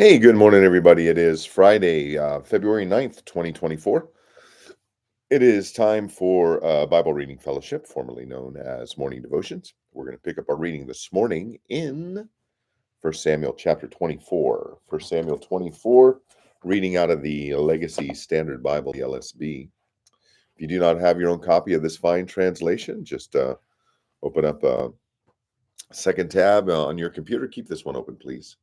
Hey, good morning, everybody. It is Friday, February 9th, 2024. It is time for Bible Reading Fellowship, formerly known as Morning Devotions. We're going to pick up our reading this morning in 1 Samuel chapter 24. 1 Samuel 24, reading out of the Legacy Standard Bible, the LSB. If you do not have your own copy of this fine translation, just open up a second tab on your computer. Keep this one open, please.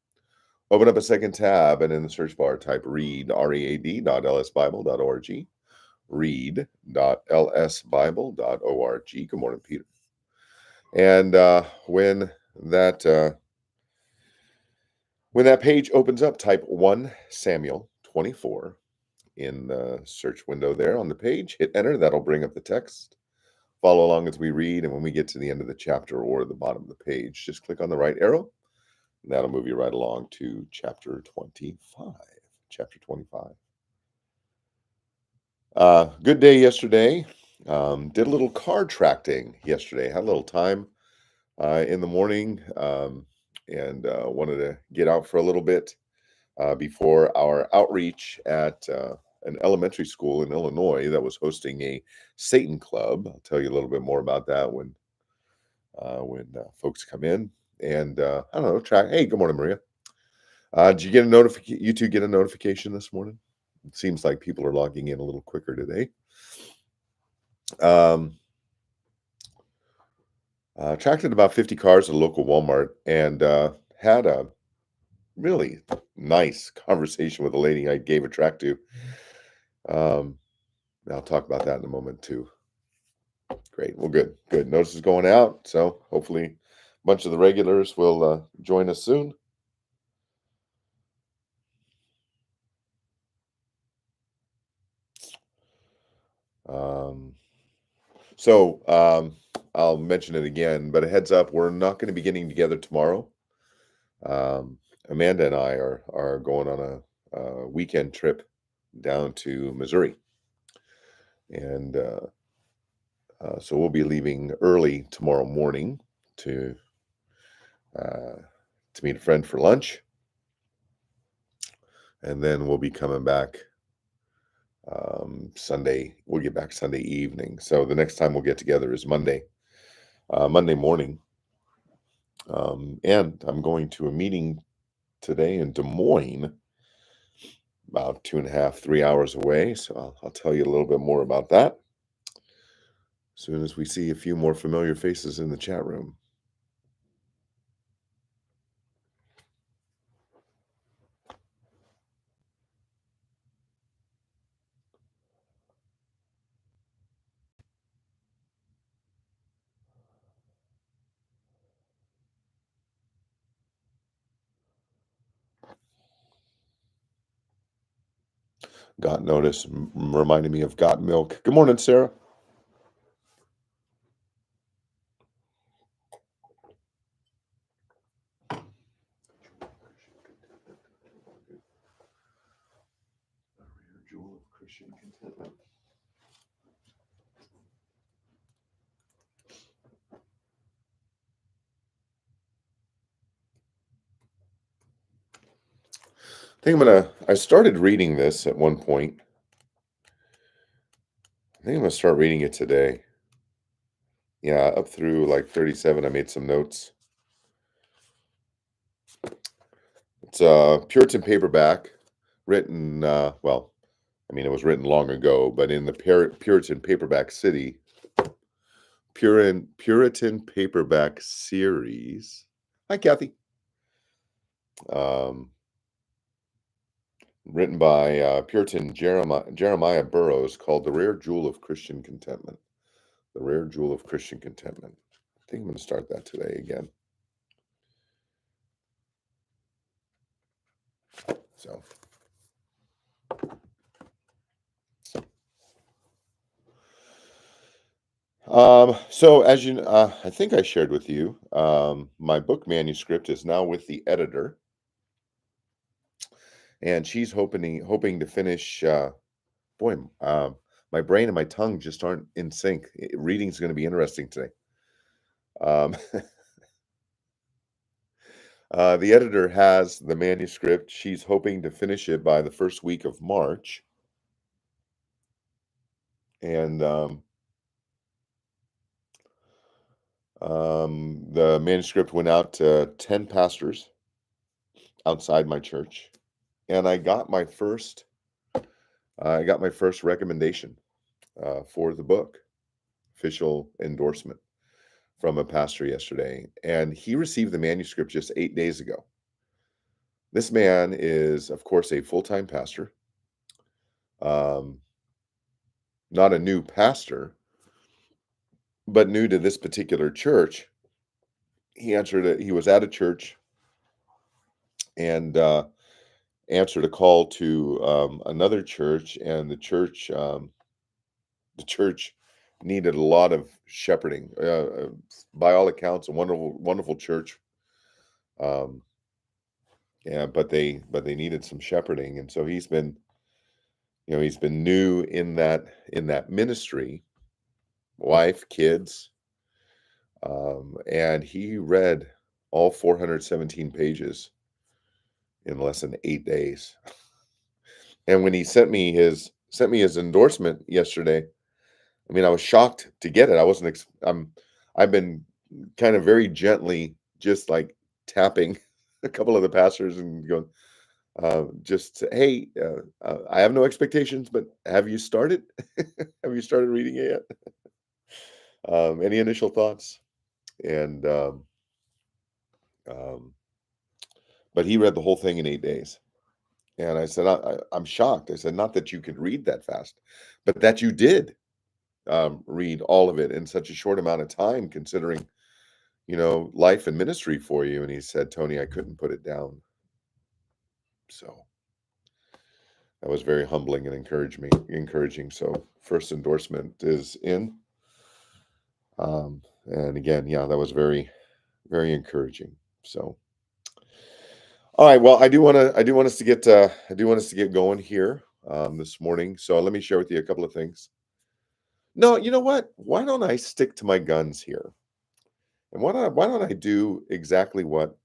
Open up a second tab and in the search bar type read, read.lsbible.org, read.lsbible.org. Good morning, Peter. And when that page opens up, type 1 Samuel 24 in the search window there on the page. Hit enter. That'll bring up the text. Follow along as we read, and when we get to the end of the chapter or the bottom of the page, just click on the right arrow. And that'll move you right along to chapter 25. Chapter 25. Good day yesterday. Did a little car tracting yesterday. Had a little time in the morning and wanted to get out for a little bit before our outreach at an elementary school in Illinois that was hosting a Satan club. I'll tell you a little bit more about that when folks come in. And I don't know, track. Hey, good morning, Maria. Did you get a notification? You two get a notification this morning? It seems like people are logging in a little quicker today. Tracked about 50 cars at a local Walmart and had a really nice conversation with a lady I gave a track to. I'll talk about that in a moment too. Great. Well, good. Notice is going out. So hopefully a bunch of the regulars will join us soon. I'll mention it again, but a heads up, we're not going to be getting together tomorrow. Amanda and I are going on a weekend trip down to Missouri. And so we'll be leaving early tomorrow morning to meet a friend for lunch. And then we'll be coming back Sunday. We'll get back Sunday evening. So the next time we'll get together is Monday morning. And I'm going to a meeting today in Des Moines, about 2.5, 3 hours away. So I'll tell you a little bit more about that as soon as we see a few more familiar faces in the chat room. Got notice, reminding me of Got Milk. Good morning, Sarah. Jewel of Christian contentment. I started reading this at one point. I think I'm gonna start reading it today. Yeah, up through like 37, I made some notes. It's a Puritan paperback, written, it was written long ago, but in the Puritan paperback Puritan paperback series. Hi, Kathy. Written by Puritan Jeremiah Burroughs, called The Rare Jewel of Christian Contentment. The Rare Jewel of Christian Contentment. I think I'm going to start that today again. So as you I think I shared with you, my book manuscript is now with the editor, and she's hoping to finish. My brain and my tongue just aren't in sync. Reading's going to be interesting today. The editor has the manuscript. She's hoping to finish it by the first week of March. And the manuscript went out to 10 pastors outside my church. And I got my first recommendation for the book, official endorsement from a pastor yesterday. And he received the manuscript just 8 days ago. This man is, of course, a full-time pastor, um, not a new pastor, but new to this particular church. He was at a church and answered a call to another church, and the church needed a lot of shepherding. By all accounts, a wonderful church. Um, yeah, but they needed some shepherding, and so he's been new in that ministry, wife, kids, and he read all 417 pages in less than 8 days. And when he sent me his endorsement yesterday, I mean, I was shocked to get it. I wasn't. I've been kind of very gently, just like tapping a couple of the pastors and going, just hey, I have no expectations, but have you started? Have you started reading it yet? Any initial thoughts? And um, but he read the whole thing in 8 days, and I said, I'm shocked. I said, not that you could read that fast, but that you did read all of it in such a short amount of time, considering life and ministry for you. And he said, Tony, I couldn't put it down. So that was very humbling and encouraging. So first endorsement is in. And again, yeah, that was very, very encouraging. So, all right. Well, I do want us to get going here this morning. So let me share with you a couple of things. No, you know what? Why don't I stick to my guns here? And why don't I do exactly what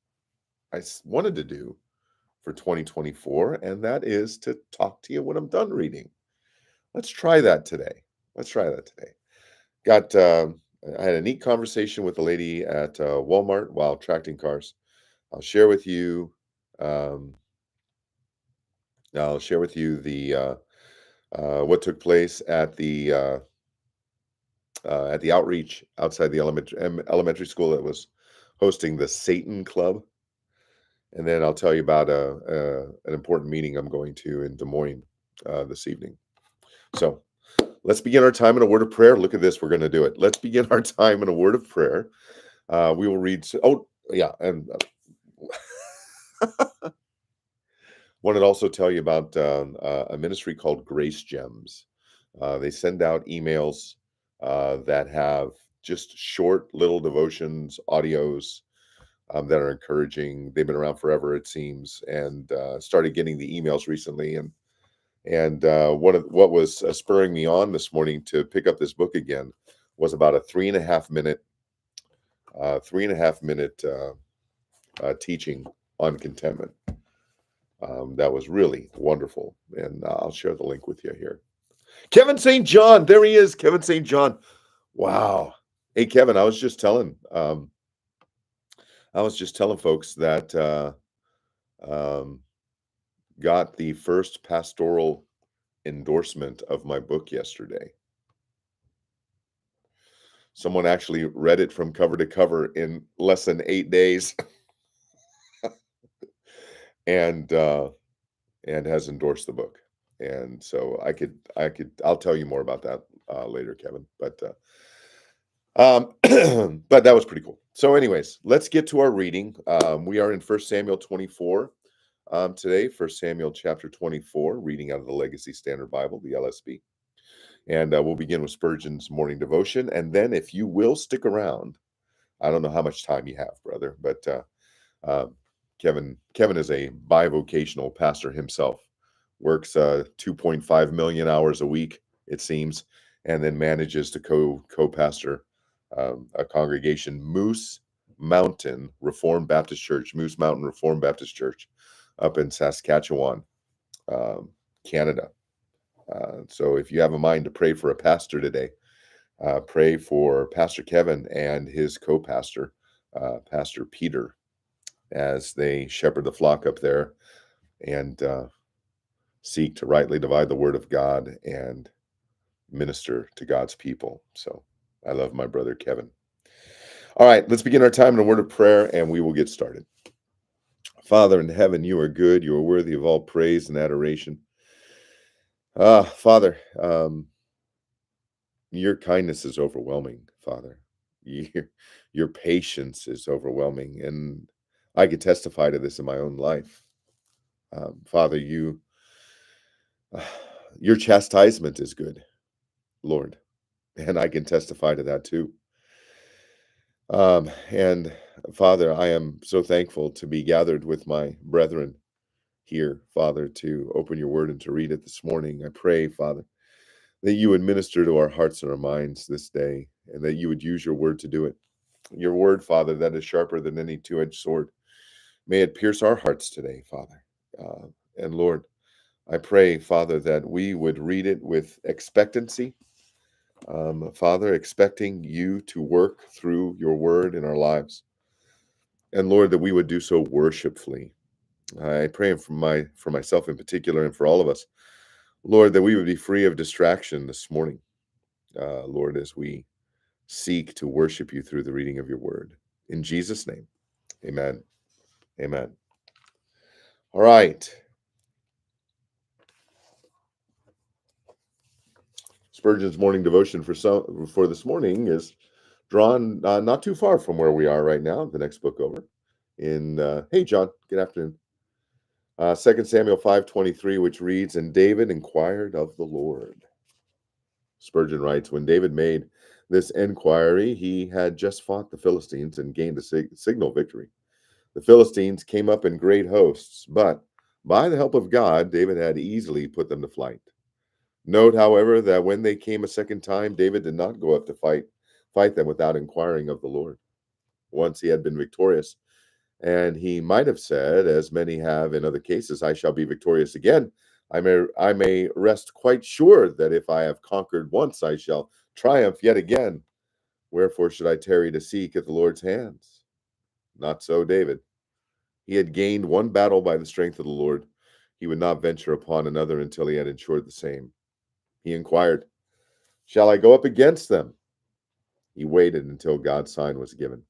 I wanted to do for 2024, and that is to talk to you when I'm done reading. Let's try that today. Got I had a neat conversation with a lady at Walmart while tracting cars. I'll share with you. Um, I'll share with you the what took place at the outreach outside the elementary school that was hosting the Satan Club. And then I'll tell you about an important meeting I'm going to in Des Moines this evening. So let's begin our time in a word of prayer. Look at this. We're going to do it. Let's begin our time in a word of prayer. We will read. Oh, yeah. And wanted to also tell you about a ministry called Grace Gems. They send out emails that have just short little devotions, audios, that are encouraging. They've been around forever, it seems, and started getting the emails recently. And what was spurring me on this morning to pick up this book again was about a 3.5 minute teaching on contentment. That was really wonderful, and I'll share the link with you here. Kevin St. John, there he is, Kevin St. John. Wow. Hey, Kevin, I was just telling folks that got the first pastoral endorsement of my book yesterday. Someone actually read it from cover to cover in less than 8 days, and has endorsed the book. And so I'll tell you more about that later, Kevin. But but that was pretty cool. So, anyways, let's get to our reading. We are in 1 Samuel 24 today. 1 Samuel chapter 24, reading out of the Legacy Standard Bible, the LSB. And we'll begin with Spurgeon's morning devotion. And then, if you will stick around, I don't know how much time you have, brother, but Kevin is a bivocational pastor himself. Works 2.5 million hours a week, it seems, and then manages to co-pastor a congregation, Moose Mountain Reformed Baptist Church, Moose Mountain Reformed Baptist Church up in Saskatchewan, um, Canada. So if you have a mind to pray for a pastor today, pray for Pastor Kevin and his co-pastor, Pastor Peter, as they shepherd the flock up there and seek to rightly divide the word of God and minister to God's people. So I love my brother Kevin. All right, let's begin our time in a word of prayer and we will get started. Father in heaven, you are good. You are worthy of all praise and adoration. Father, your kindness is overwhelming, Father. Your, your patience is overwhelming. And I could testify to this in my own life. Father, your chastisement is good, Lord. And I can testify to that too. And Father, I am so thankful to be gathered with my brethren here, Father, to open your word and to read it this morning. I pray, Father, that you would minister to our hearts and our minds this day, and that you would use your word to do it. Your word, Father, that is sharper than any two-edged sword. May it pierce our hearts today, Father. And Lord, I pray, Father, that we would read it with expectancy. Father, expecting you to work through your word in our lives. And Lord, that we would do so worshipfully. I pray for myself in particular and for all of us, Lord, that we would be free of distraction this morning, Lord, as we seek to worship you through the reading of your word. In Jesus' name, amen. Amen. All right. Spurgeon's morning devotion for this morning is drawn not too far from where we are right now, the next book over. Hey, John, good afternoon. 2 Samuel 5:23, which reads, "And David inquired of the Lord." Spurgeon writes, when David made this inquiry, he had just fought the Philistines and gained a signal victory. The Philistines came up in great hosts, but by the help of God, David had easily put them to flight. Note, however, that when they came a second time, David did not go up to fight them without inquiring of the Lord. Once he had been victorious, and he might have said, as many have in other cases, I shall be victorious again. I may rest quite sure that if I have conquered once, I shall triumph yet again. Wherefore should I tarry to seek at the Lord's hands? Not so David. He had gained one battle by the strength of the Lord. He would not venture upon another until he had ensured the same. He inquired, shall I go up against them? He waited until God's sign was given.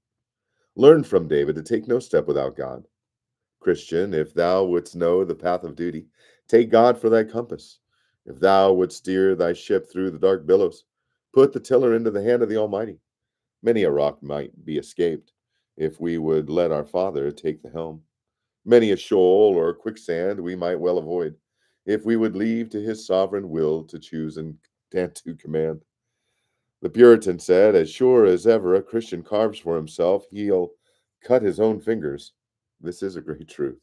Learn from David to take no step without God. Christian, if thou wouldst know the path of duty, take God for thy compass. If thou wouldst steer thy ship through the dark billows, put the tiller into the hand of the Almighty. Many a rock might be escaped, if we would let our Father take the helm. Many a shoal or quicksand we might well avoid, if we would leave to his sovereign will to choose and to command. The Puritan said, as sure as ever a Christian carves for himself, he'll cut his own fingers. This is a great truth.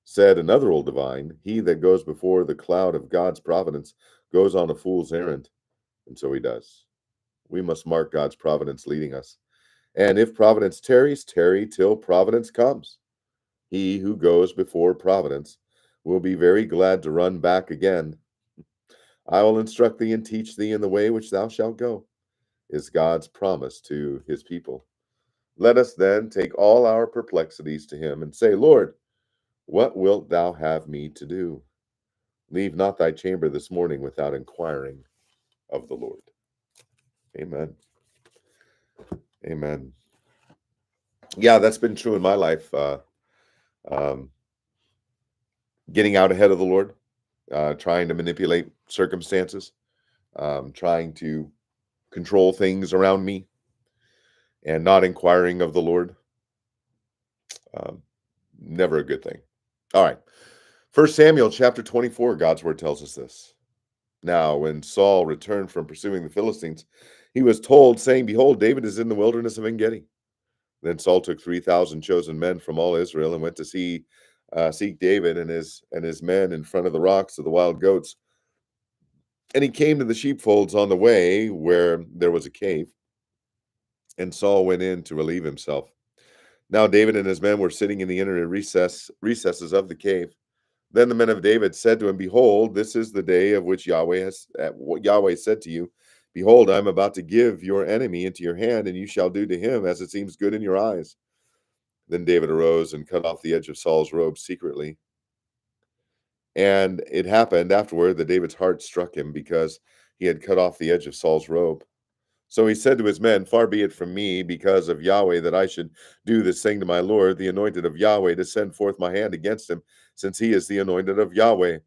Said another old divine, he that goes before the cloud of God's providence goes on a fool's errand. And so he does. We must mark God's providence leading us. And if providence tarries, tarry till providence comes. He who goes before providence will be very glad to run back again. I will instruct thee and teach thee in the way which thou shalt go, is God's promise to his people. Let us then take all our perplexities to him and say, Lord, what wilt thou have me to do? Leave not thy chamber this morning without inquiring of the Lord. Amen. Amen. Yeah, that's been true in my life. Um, Getting out ahead of the Lord, trying to manipulate circumstances, trying to control things around me, and not inquiring of the Lord. Never a good thing. All right. 1 Samuel chapter 24, God's word tells us this. Now, when Saul returned from pursuing the Philistines, he was told, saying, behold, David is in the wilderness of En-Gedi. Then Saul took 3,000 chosen men from all Israel and went to seek David and his men in front of the rocks of the wild goats. And he came to the sheepfolds on the way where there was a cave. And Saul went in to relieve himself. Now David and his men were sitting in the inner recesses of the cave. Then the men of David said to him, "Behold, this is the day of which what Yahweh said to you, Behold, I am about to give your enemy into your hand, and you shall do to him as it seems good in your eyes." Then David arose and cut off the edge of Saul's robe secretly. And it happened afterward that David's heart struck him because he had cut off the edge of Saul's robe. So he said to his men, "Far be it from me, because of Yahweh, that I should do this thing to my Lord, the anointed of Yahweh, to send forth my hand against him, since he is the anointed of Yahweh."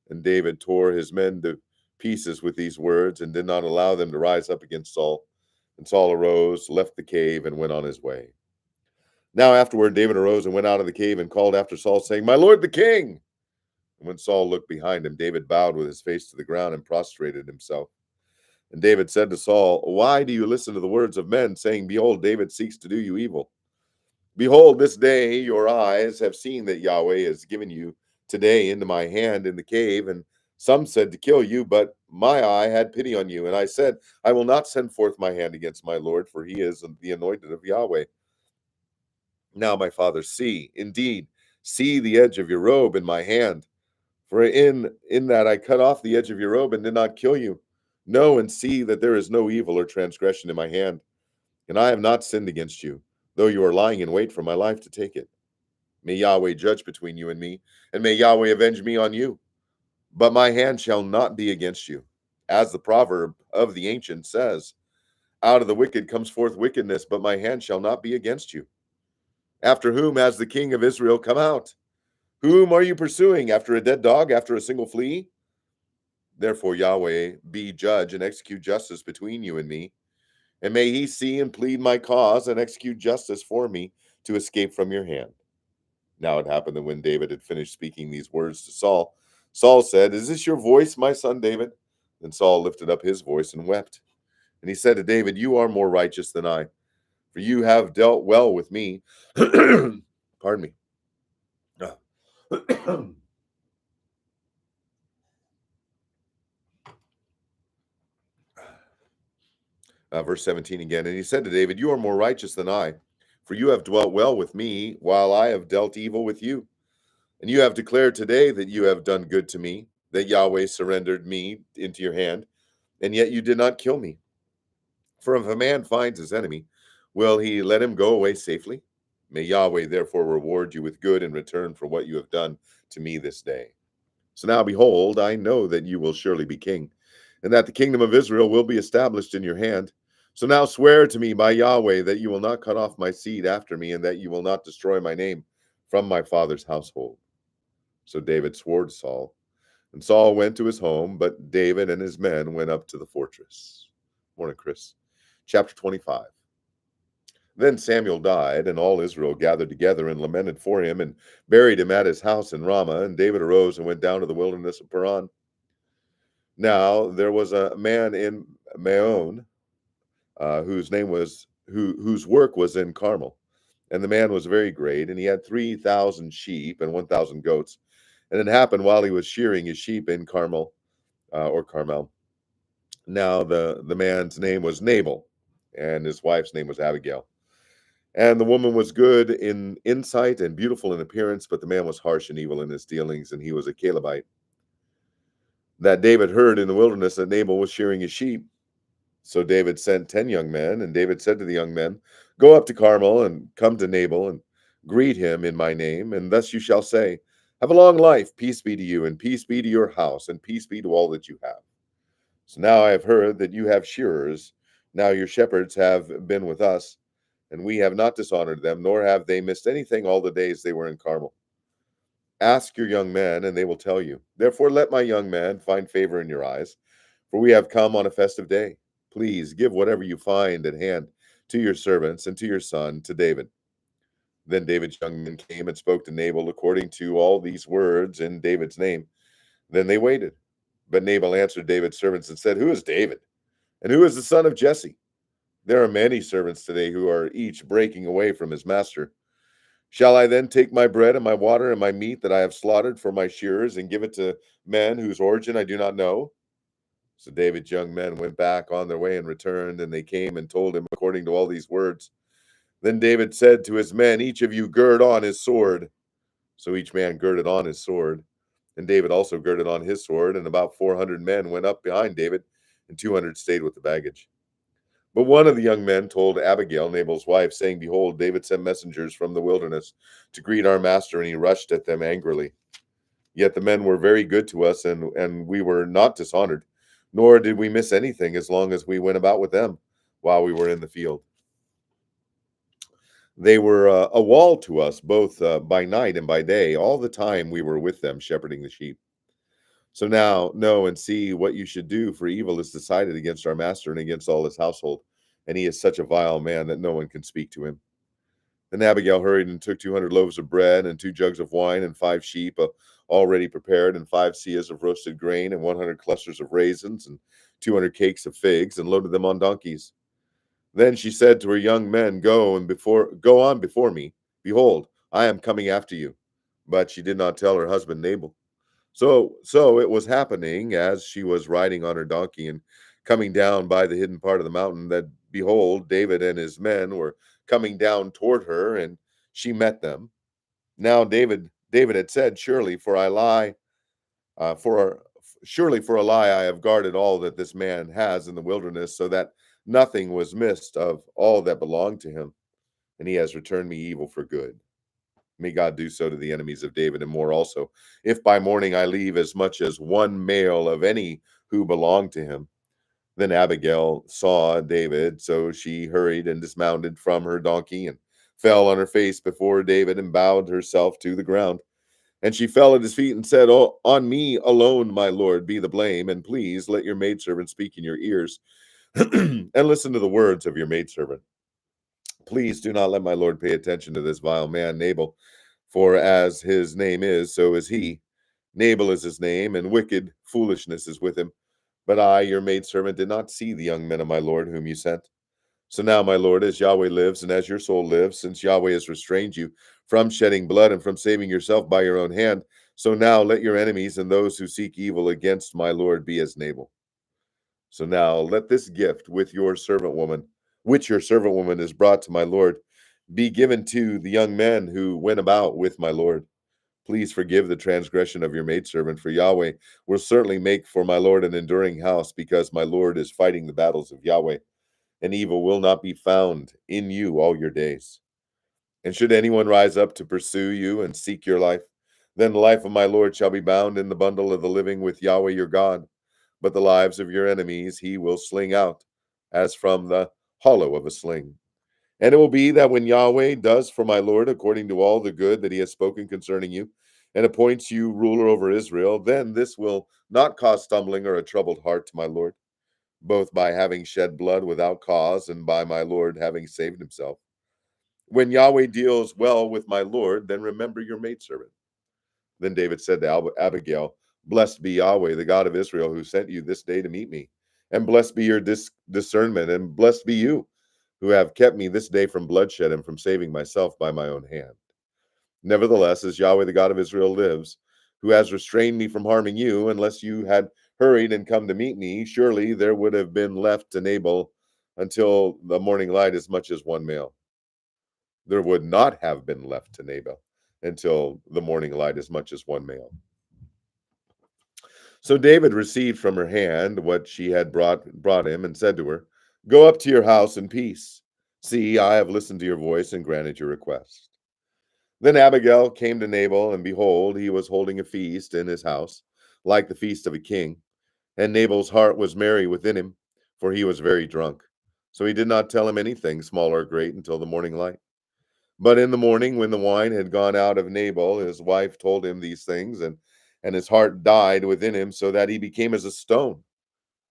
And David tore his men to pieces with these words, and did not allow them to rise up against Saul. And Saul arose, left the cave, and went on his way. Now afterward David arose and went out of the cave, and called after Saul, saying, "My lord the king!" And when Saul looked behind him, David bowed with his face to the ground and prostrated himself. And David said to Saul, "Why do you listen to the words of men, saying, Behold, David seeks to do you evil? Behold, this day your eyes have seen that Yahweh has given you today into my hand in the cave, and some said to kill you, but my eye had pity on you, and I said, I will not send forth my hand against my Lord, for he is the anointed of Yahweh. Now, my father, see, indeed, see the edge of your robe in my hand. For in that I cut off the edge of your robe and did not kill you. Know and see that there is no evil or transgression in my hand, and I have not sinned against you, though you are lying in wait for my life to take it. May Yahweh judge between you and me, and may Yahweh avenge me on you. But my hand shall not be against you. As the proverb of the ancient says, Out of the wicked comes forth wickedness, but my hand shall not be against you. After whom has the king of Israel come out? Whom are you pursuing? After a dead dog, after a single flea? Therefore, Yahweh be judge and execute justice between you and me, and may he see and plead my cause and execute justice for me to escape from your hand. Now it happened that when David had finished speaking these words to Saul, Saul said, Is this your voice, my son David? Then Saul lifted up his voice and wept. And he said to David, You are more righteous than I, for you have dealt well with me. Pardon me. Verse 17 again. And he said to David, You are more righteous than I, for you have dwelt well with me, while I have dealt evil with you. And you have declared today that you have done good to me, that Yahweh surrendered me into your hand, and yet you did not kill me. For if a man finds his enemy, will he let him go away safely? May Yahweh therefore reward you with good in return for what you have done to me this day. So now, behold, I know that you will surely be king, and that the kingdom of Israel will be established in your hand. So now swear to me by Yahweh that you will not cut off my seed after me, and that you will not destroy my name from my father's household. So David swore to Saul, and Saul went to his home, but David and his men went up to the fortress. Morning, Chris. Chapter 25. Then Samuel died, and all Israel gathered together and lamented for him, and buried him at his house in Ramah. And David arose and went down to the wilderness of Paran. Now there was a man in Maon, whose work was in Carmel, and the man was very great, and he had 3,000 sheep and 1,000 goats. And it happened while he was shearing his sheep in Carmel, or Carmel. Now the man's name was Nabal, and his wife's name was Abigail. And the woman was good in insight and beautiful in appearance, but the man was harsh and evil in his dealings, and he was a Calebite. That David heard in the wilderness that Nabal was shearing his sheep. So David sent 10 young men, and David said to the young men, Go up to Carmel and come to Nabal and greet him in my name, and thus you shall say, Have a long life, peace be to you, and peace be to your house, and peace be to all that you have. So now I have heard that you have shearers. Now your shepherds have been with us, and we have not dishonored them, nor have they missed anything all the days they were in Carmel. Ask your young men, and they will tell you. Therefore let my young man find favor in your eyes, for we have come on a festive day. Please give whatever you find at hand to your servants and to your son, to David. Then David's young men came and spoke to Nabal according to all these words in David's name. Then they waited. But Nabal answered David's servants and said, Who is David? And who is the son of Jesse? There are many servants today who are each breaking away from his master. Shall I then take my bread and my water and my meat that I have slaughtered for my shearers and give it to men whose origin I do not know? So David's young men went back on their way and returned, and they came and told him according to all these words. Then David said to his men, "Each of you gird on his sword." So each man girded on his sword. And David also girded on his sword, and about 400 men went up behind David, and 200 stayed with the baggage. But one of the young men told Abigail, Nabal's wife, saying, "Behold, David sent messengers from the wilderness to greet our master, and he rushed at them angrily. Yet the men were very good to us, and we were not dishonored, nor did we miss anything as long as we went about with them while we were in the field. They were a wall to us, both by night and by day, all the time we were with them shepherding the sheep. So now know and see what you should do, for evil is decided against our master and against all his household, and he is such a vile man that no one can speak to him." Then Abigail hurried and took 200 loaves of bread and 2 jugs of wine and 5 sheep already prepared and 5 seahs of roasted grain and 100 clusters of raisins and 200 cakes of figs, and loaded them on donkeys. Then she said to her young men, Go on before me. Behold, I am coming after you." But she did not tell her husband Nabal. So it was happening as she was riding on her donkey and coming down by the hidden part of the mountain, that behold, David and his men were coming down toward her, and she met them. Now David had said, for surely for a lie I have guarded all that this man has in the wilderness, so that nothing was missed of all that belonged to him, and he has returned me evil for good. May God do so to the enemies of David and more also, if by morning I leave as much as one male of any who belong to him. Then Abigail saw David, so she hurried and dismounted from her donkey and fell on her face before David and bowed herself to the ground. And she fell at his feet and said, "Oh, on me alone, my lord, be the blame, and please let your maidservant speak in your ears, and listen to the words of your maidservant. Please do not let my lord pay attention to this vile man, Nabal, for as his name is, so is he. Nabal is his name, and wicked foolishness is with him. But I, your maidservant, did not see the young men of my lord whom you sent. So now, my lord, as Yahweh lives, and as your soul lives, since Yahweh has restrained you from shedding blood and from saving yourself by your own hand, so now let your enemies and those who seek evil against my lord be as Nabal. So now let this gift which your servant woman is brought to my lord, be given to the young men who went about with my lord. Please forgive the transgression of your maidservant, for Yahweh will certainly make for my lord an enduring house, because my lord is fighting the battles of Yahweh, and evil will not be found in you all your days. And should anyone rise up to pursue you and seek your life, then the life of my lord shall be bound in the bundle of the living with Yahweh your God. But the lives of your enemies he will sling out, as from the hollow of a sling. And it will be that when Yahweh does for my Lord according to all the good that he has spoken concerning you, and appoints you ruler over Israel, then this will not cause stumbling or a troubled heart to my Lord, both by having shed blood without cause and by my Lord having saved himself. When Yahweh deals well with my Lord, then remember your maidservant." Then David said to Abigail, "Blessed be Yahweh, the God of Israel, who sent you this day to meet me. And blessed be your discernment, and blessed be you, who have kept me this day from bloodshed and from saving myself by my own hand. Nevertheless, as Yahweh, the God of Israel, lives, who has restrained me from harming you, unless you had hurried and come to meet me, surely there would have been left to Nabal until the morning light as much as one male. There would not have been left to Nabal until the morning light as much as one male." So David received from her hand what she had brought him, and said to her, "Go up to your house in peace. See, I have listened to your voice and granted your request." Then Abigail came to Nabal, and behold, he was holding a feast in his house, like the feast of a king. And Nabal's heart was merry within him, for he was very drunk. So he did not tell him anything, small or great, until the morning light. But in the morning, when the wine had gone out of Nabal, his wife told him these things, and his heart died within him, so that he became as a stone.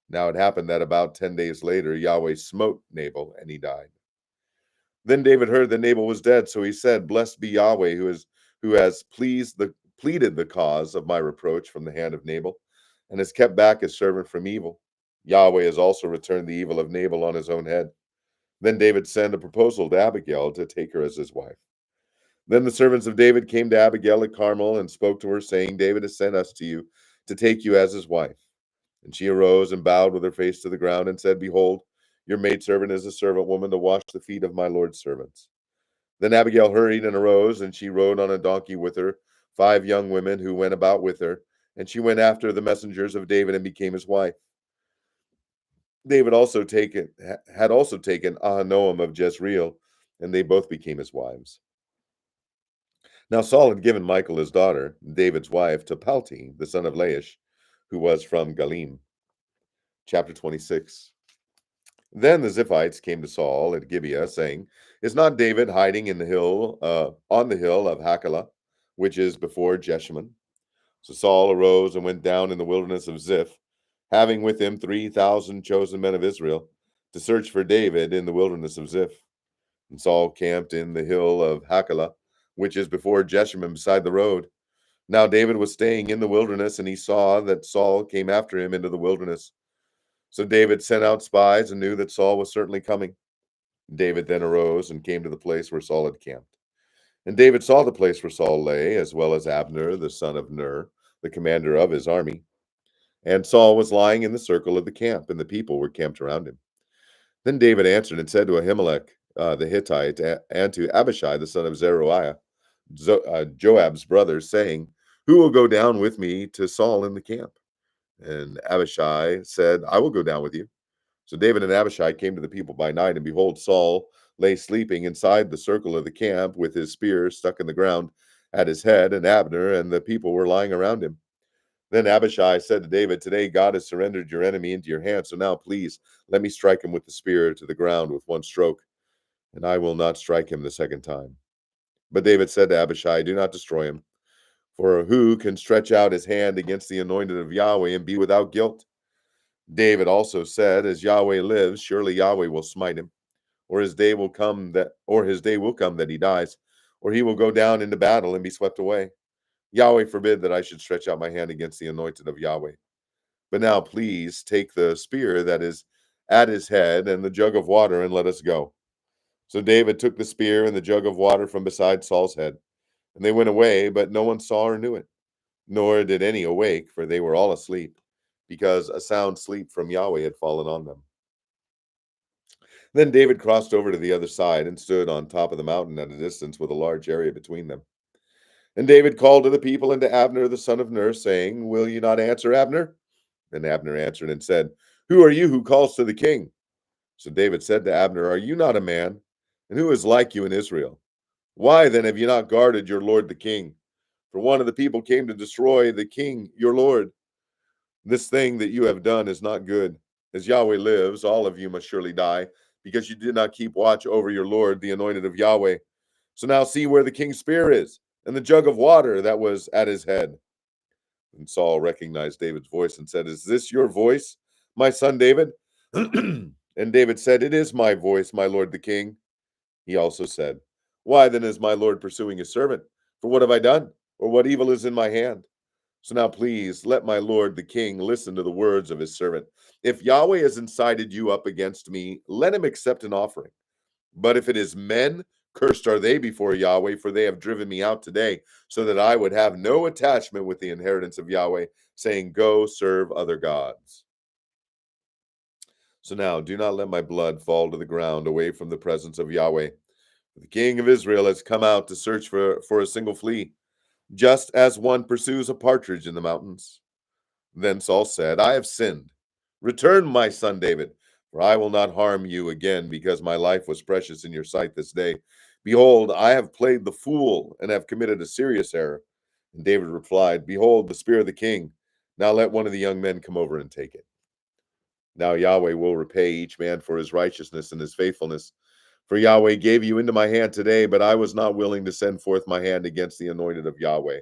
Now it happened that about 10 days later, Yahweh smote Nabal, and he died. Then David heard that Nabal was dead, so he said, "Blessed be Yahweh, who has pleaded the cause of my reproach from the hand of Nabal, and has kept back his servant from evil. Yahweh has also returned the evil of Nabal on his own head." Then David sent a proposal to Abigail to take her as his wife. Then the servants of David came to Abigail at Carmel and spoke to her, saying, "David has sent us to you to take you as his wife." And she arose and bowed with her face to the ground and said, "Behold, your maidservant is a servant woman to wash the feet of my Lord's servants." Then Abigail hurried and arose, and she rode on a donkey with her 5 young women who went about with her. And she went after the messengers of David and became his wife. David had also taken Ahinoam of Jezreel, and they both became his wives. Now Saul had given Michal his daughter, David's wife, to Palti, the son of Laish, who was from Galim. Chapter 26. Then the Ziphites came to Saul at Gibeah, saying, "Is not David hiding in the hill, on the hill of Hachilah, which is before Jeshimon?" So Saul arose and went down in the wilderness of Ziph, having with him 3,000 chosen men of Israel, to search for David in the wilderness of Ziph. And Saul camped in the hill of Hachilah, which is before Jeshimon beside the road. Now David was staying in the wilderness, and he saw that Saul came after him into the wilderness. So David sent out spies and knew that Saul was certainly coming. David then arose and came to the place where Saul had camped. And David saw the place where Saul lay, as well as Abner, the son of Ner, the commander of his army. And Saul was lying in the circle of the camp, and the people were camped around him. Then David answered and said to Ahimelech the Hittite and to Abishai, the son of Zeruiah, Joab's brother, saying, "Who will go down with me to Saul in the camp?" And Abishai said, "I will go down with you." So David and Abishai came to the people by night, and behold, Saul lay sleeping inside the circle of the camp with his spear stuck in the ground at his head, and Abner and the people were lying around him. Then Abishai said to David, "Today God has surrendered your enemy into your hand, so now please let me strike him with the spear to the ground with one stroke, and I will not strike him the second time." But David said to Abishai, "Do not destroy him, for who can stretch out his hand against the anointed of Yahweh and be without guilt?" David also said, "As Yahweh lives, surely Yahweh will smite him, or his day will come that he dies, or he will go down into battle and be swept away. Yahweh forbid that I should stretch out my hand against the anointed of Yahweh. But now please take the spear that is at his head and the jug of water, and let us go." So David took the spear and the jug of water from beside Saul's head, and they went away, but no one saw or knew it, nor did any awake, for they were all asleep, because a sound sleep from Yahweh had fallen on them. Then David crossed over to the other side and stood on top of the mountain at a distance with a large area between them. And David called to the people and to Abner the son of Ner, saying, "Will you not answer, Abner?" Then Abner answered and said, "Who are you who calls to the king?" So David said to Abner, "Are you not a man? And who is like you in Israel? Why then have you not guarded your lord the king? For one of the people came to destroy the king, your lord. This thing that you have done is not good. As Yahweh lives, all of you must surely die, because you did not keep watch over your lord, the anointed of Yahweh. So now see where the king's spear is, and the jug of water that was at his head." And Saul recognized David's voice and said, "Is this your voice, my son David?" And David said, "It is my voice, my lord the king." He also said, "Why then is my lord pursuing his servant? For what have I done? Or what evil is in my hand? So now please let my lord the king listen to the words of his servant. If Yahweh has incited you up against me, let him accept an offering. But if it is men, cursed are they before Yahweh, for they have driven me out today, so that I would have no attachment with the inheritance of Yahweh, saying, 'Go serve other gods.' So now do not let my blood fall to the ground away from the presence of Yahweh. The king of Israel has come out to search for a single flea, just as one pursues a partridge in the mountains." Then Saul said, "I have sinned. Return, my son David, for I will not harm you again, because my life was precious in your sight this day. Behold, I have played the fool and have committed a serious error." And David replied, "Behold, the spear of the king. Now let one of the young men come over and take it. Now Yahweh will repay each man for his righteousness and his faithfulness. For Yahweh gave you into my hand today, but I was not willing to send forth my hand against the anointed of Yahweh.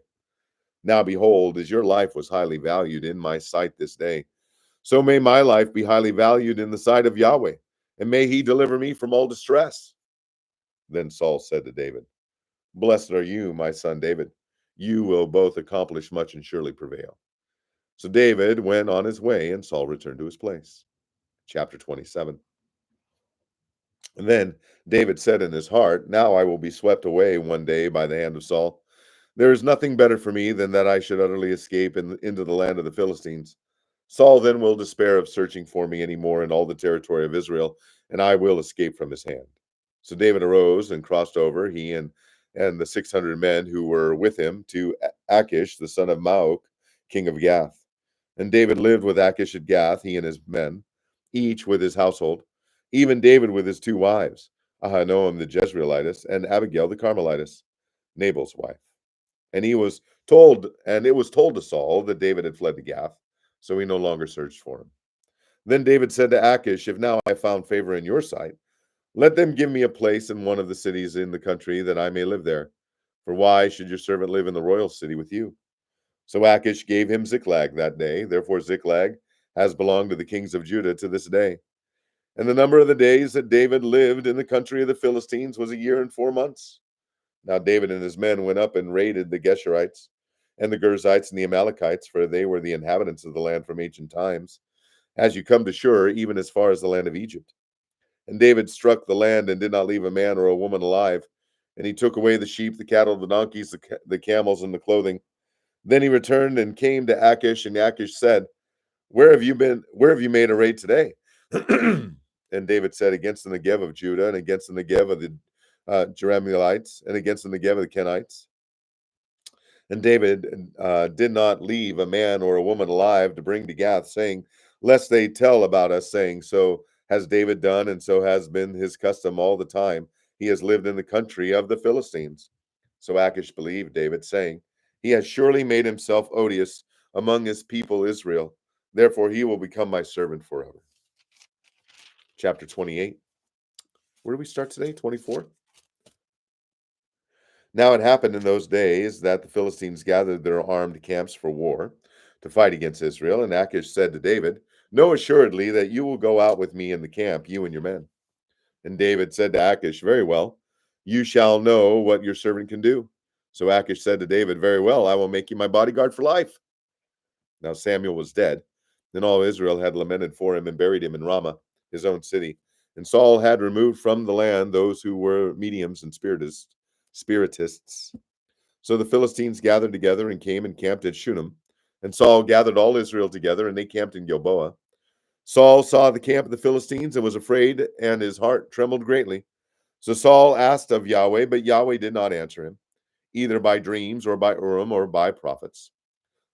Now behold, as your life was highly valued in my sight this day, so may my life be highly valued in the sight of Yahweh, and may he deliver me from all distress." Then Saul said to David, "Blessed are you, my son David. You will both accomplish much and surely prevail." So David went on his way, and Saul returned to his place. Chapter 27. And then David said in his heart, "Now I will be swept away one day by the hand of Saul. There is nothing better for me than that I should utterly escape into the land of the Philistines. Saul then will despair of searching for me any more in all the territory of Israel, and I will escape from his hand." So David arose and crossed over, he and the 600 men who were with him, to Achish, the son of Maok, king of Gath. And David lived with Achish at Gath, he and his men, each with his household, even David with his two wives, Ahinoam the Jezreelitess and Abigail the Carmelitess, Nabal's wife. And it was told to Saul that David had fled to Gath, so he no longer searched for him. Then David said to Achish, "If now I have found favor in your sight, let them give me a place in one of the cities in the country that I may live there. For why should your servant live in the royal city with you?" So Achish gave him Ziklag that day. Therefore Ziklag has belonged to the kings of Judah to this day. And the number of the days that David lived in the country of the Philistines was 1 year and 4 months. Now David and his men went up and raided the Geshurites and the Girzites and the Amalekites, for they were the inhabitants of the land from ancient times, as you come to Shur, even as far as the land of Egypt. And David struck the land and did not leave a man or a woman alive. And he took away the sheep, the cattle, the donkeys, the camels, and the clothing. Then he returned and came to Achish, and Achish said, "Where have you been? Where have you made a raid today?" And David said, "Against the Negev of Judah, and against the Negev of the Jerahmeelites, and against the Negev of the Kenites." And David did not leave a man or a woman alive to bring to Gath, saying, "Lest they tell about us, saying, so has David done, and so has been his custom all the time. He has lived in the country of the Philistines." So Achish believed David, saying, "He has surely made himself odious among his people Israel. Therefore he will become my servant forever." Chapter 28. Where do we start today? 24? Now it happened in those days that the Philistines gathered their armed camps for war to fight against Israel. And Achish said to David, "Know assuredly that you will go out with me in the camp, you and your men." And David said to Achish, "Very well, you shall know what your servant can do." So Achish said to David, "Very well, I will make you my bodyguard for life." Now Samuel was dead, and all Israel had lamented for him and buried him in Ramah, his own city. And Saul had removed from the land those who were mediums and spiritists. So the Philistines gathered together and came and camped at Shunem. And Saul gathered all Israel together, and they camped in Gilboa. Saul saw the camp of the Philistines and was afraid, and his heart trembled greatly. So Saul asked of Yahweh, but Yahweh did not answer him, either by dreams or by Urim or by prophets.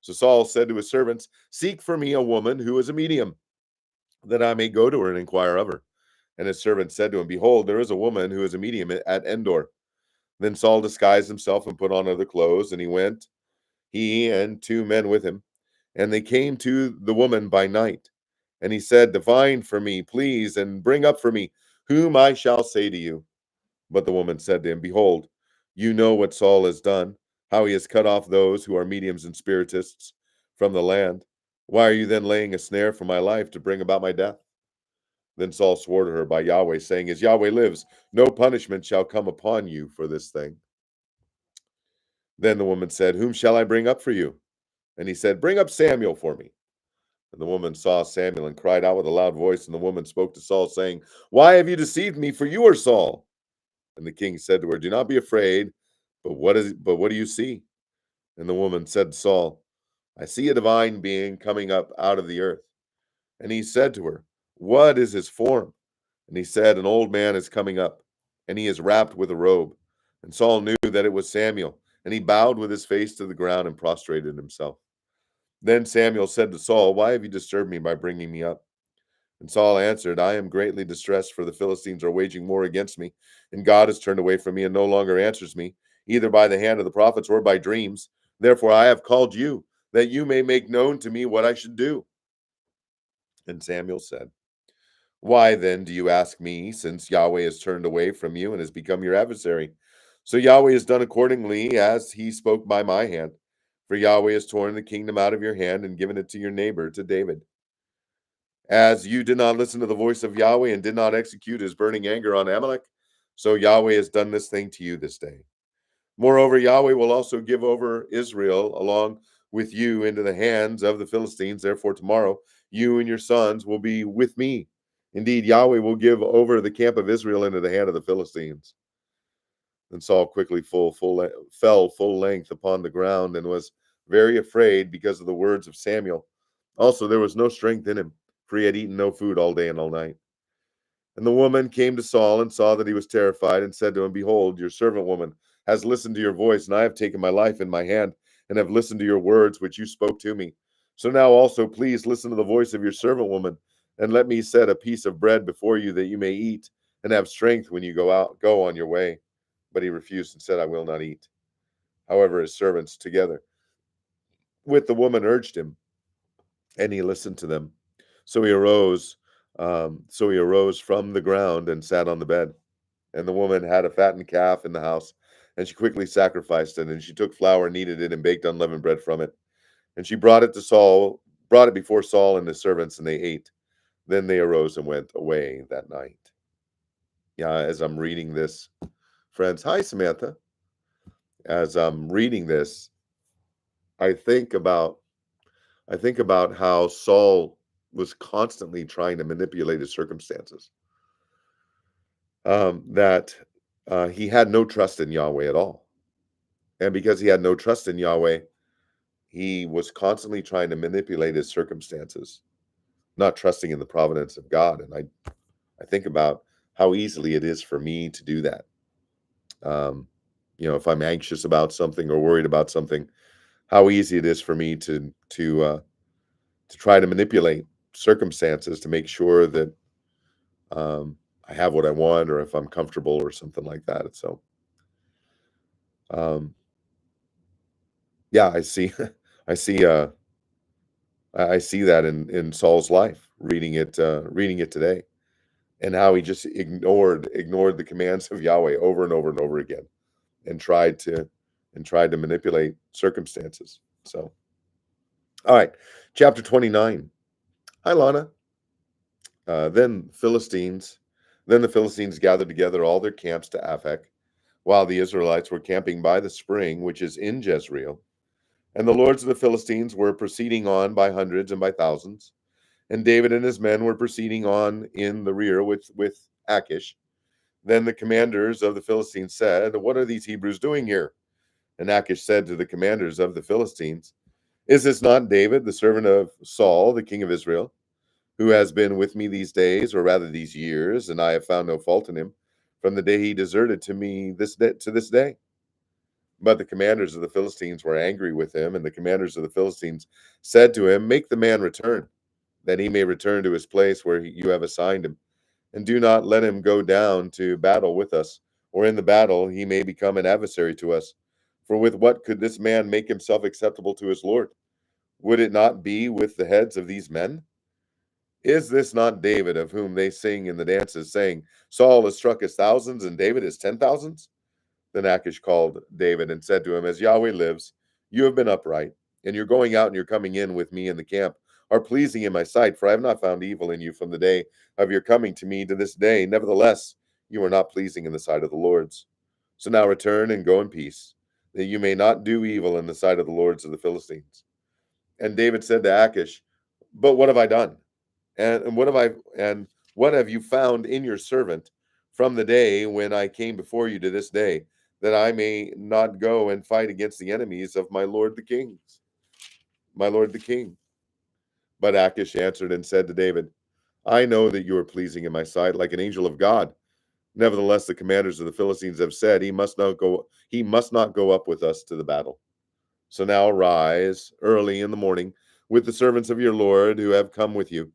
So Saul said to his servants, "Seek for me a woman who is a medium, that I may go to her and inquire of her." And his servant said to him, "Behold, there is a woman who is a medium at Endor." Then Saul disguised himself and put on other clothes, and he went, he and 2 men with him. And they came to the woman by night. And he said, "Divine for me, please, and bring up for me whom I shall say to you." But the woman said to him, "Behold, you know what Saul has done, how he has cut off those who are mediums and spiritists from the land. Why are you then laying a snare for my life to bring about my death?" Then Saul swore to her by Yahweh, saying, "As Yahweh lives, no punishment shall come upon you for this thing." Then the woman said, "Whom shall I bring up for you?" And he said, "Bring up Samuel for me." And the woman saw Samuel and cried out with a loud voice. And the woman spoke to Saul, saying, "Why have you deceived me? For you are Saul." And the king said to her, "Do not be afraid, but what do you see?" And the woman said to Saul, "I see a divine being coming up out of the earth." And he said to her, "What is his form?" And he said, "An old man is coming up, and he is wrapped with a robe." And Saul knew that it was Samuel, and he bowed with his face to the ground and prostrated himself. Then Samuel said to Saul, "Why have you disturbed me by bringing me up?" And Saul answered, "I am greatly distressed, for the Philistines are waging war against me, and God has turned away from me and no longer answers me, either by the hand of the prophets or by dreams. Therefore I have called you, that you may make known to me what I should do." And Samuel said, "Why then do you ask me, since Yahweh has turned away from you and has become your adversary? So Yahweh has done accordingly as he spoke by my hand. For Yahweh has torn the kingdom out of your hand and given it to your neighbor, to David. As you did not listen to the voice of Yahweh and did not execute his burning anger on Amalek, so Yahweh has done this thing to you this day. Moreover, Yahweh will also give over Israel along with you into the hands of the Philistines. Therefore, tomorrow you and your sons will be with me. Indeed, Yahweh will give over the camp of Israel into the hand of the Philistines." Then Saul quickly fell full length upon the ground and was very afraid because of the words of Samuel. Also, there was no strength in him, for he had eaten no food all day and all night. And the woman came to Saul and saw that he was terrified and said to him, Behold, your servant woman has listened to your voice, and I have taken my life in my hand and have listened to your words which you spoke to me. So now also please listen to the voice of your servant woman, and let me set a piece of bread before you that you may eat and have strength when you go on your way. But he refused and said, I will not eat. However, his servants together with the woman urged him, and he listened to them. So he arose, from the ground and sat on the bed. And the woman had a fattened calf in the house, and she quickly sacrificed it. And she took flour, kneaded it, and baked unleavened bread from it. And she brought it before Saul and his servants, and they ate. Then they arose and went away that night. Yeah, as I'm reading this, friends, hi Samantha. As I'm reading this, I think about how Saul was constantly trying to manipulate his circumstances. That he had no trust in Yahweh at all. And because he had no trust in Yahweh, he was constantly trying to manipulate his circumstances, not trusting in the providence of God. And I think about how easily it is for me to do that. If I'm anxious about something or worried about something, how easy it is for me to try to manipulate circumstances to make sure that I have what I want, or if I'm comfortable or something like that. So, um, yeah, I see, I see, I see that in Saul's life, reading it today, and how he just ignored the commands of Yahweh over and over and over again, and tried to manipulate circumstances. So, all right, chapter 29. Hi, Lana. Uh, then Philistines, then the Philistines gathered together all their camps to Aphek, while the Israelites were camping by the spring, which is in Jezreel. And the lords of the Philistines were proceeding on by hundreds and by thousands. And David and his men were proceeding on in the rear with Achish. Then the commanders of the Philistines said, What are these Hebrews doing here? And Achish said to the commanders of the Philistines, Is this not David, the servant of Saul, the king of Israel, who has been with me these days, or rather these years, and I have found no fault in him, from the day he deserted to me to this day? But the commanders of the Philistines were angry with him, and the commanders of the Philistines said to him, Make the man return, that he may return to his place where you have assigned him, and do not let him go down to battle with us, or in the battle he may become an adversary to us. For with what could this man make himself acceptable to his Lord? Would it not be with the heads of these men? Is this not David, of whom they sing in the dances, saying, Saul has struck his thousands, and David his 10,000s? Then Achish called David and said to him, As Yahweh lives, you have been upright, and your going out and your coming in with me in the camp are pleasing in my sight, for I have not found evil in you from the day of your coming to me to this day. Nevertheless, you are not pleasing in the sight of the Lords. So now return and go in peace, that you may not do evil in the sight of the lords of the Philistines. And David said to Achish, But what have I done? And what have you found in your servant from the day when I came before you to this day, that I may not go and fight against the enemies of my lord the king? But Achish answered and said to David, I know that you are pleasing in my sight, like an angel of God. Nevertheless, the commanders of the Philistines have said, he must not go up with us to the battle. So now arise early in the morning with the servants of your Lord who have come with you.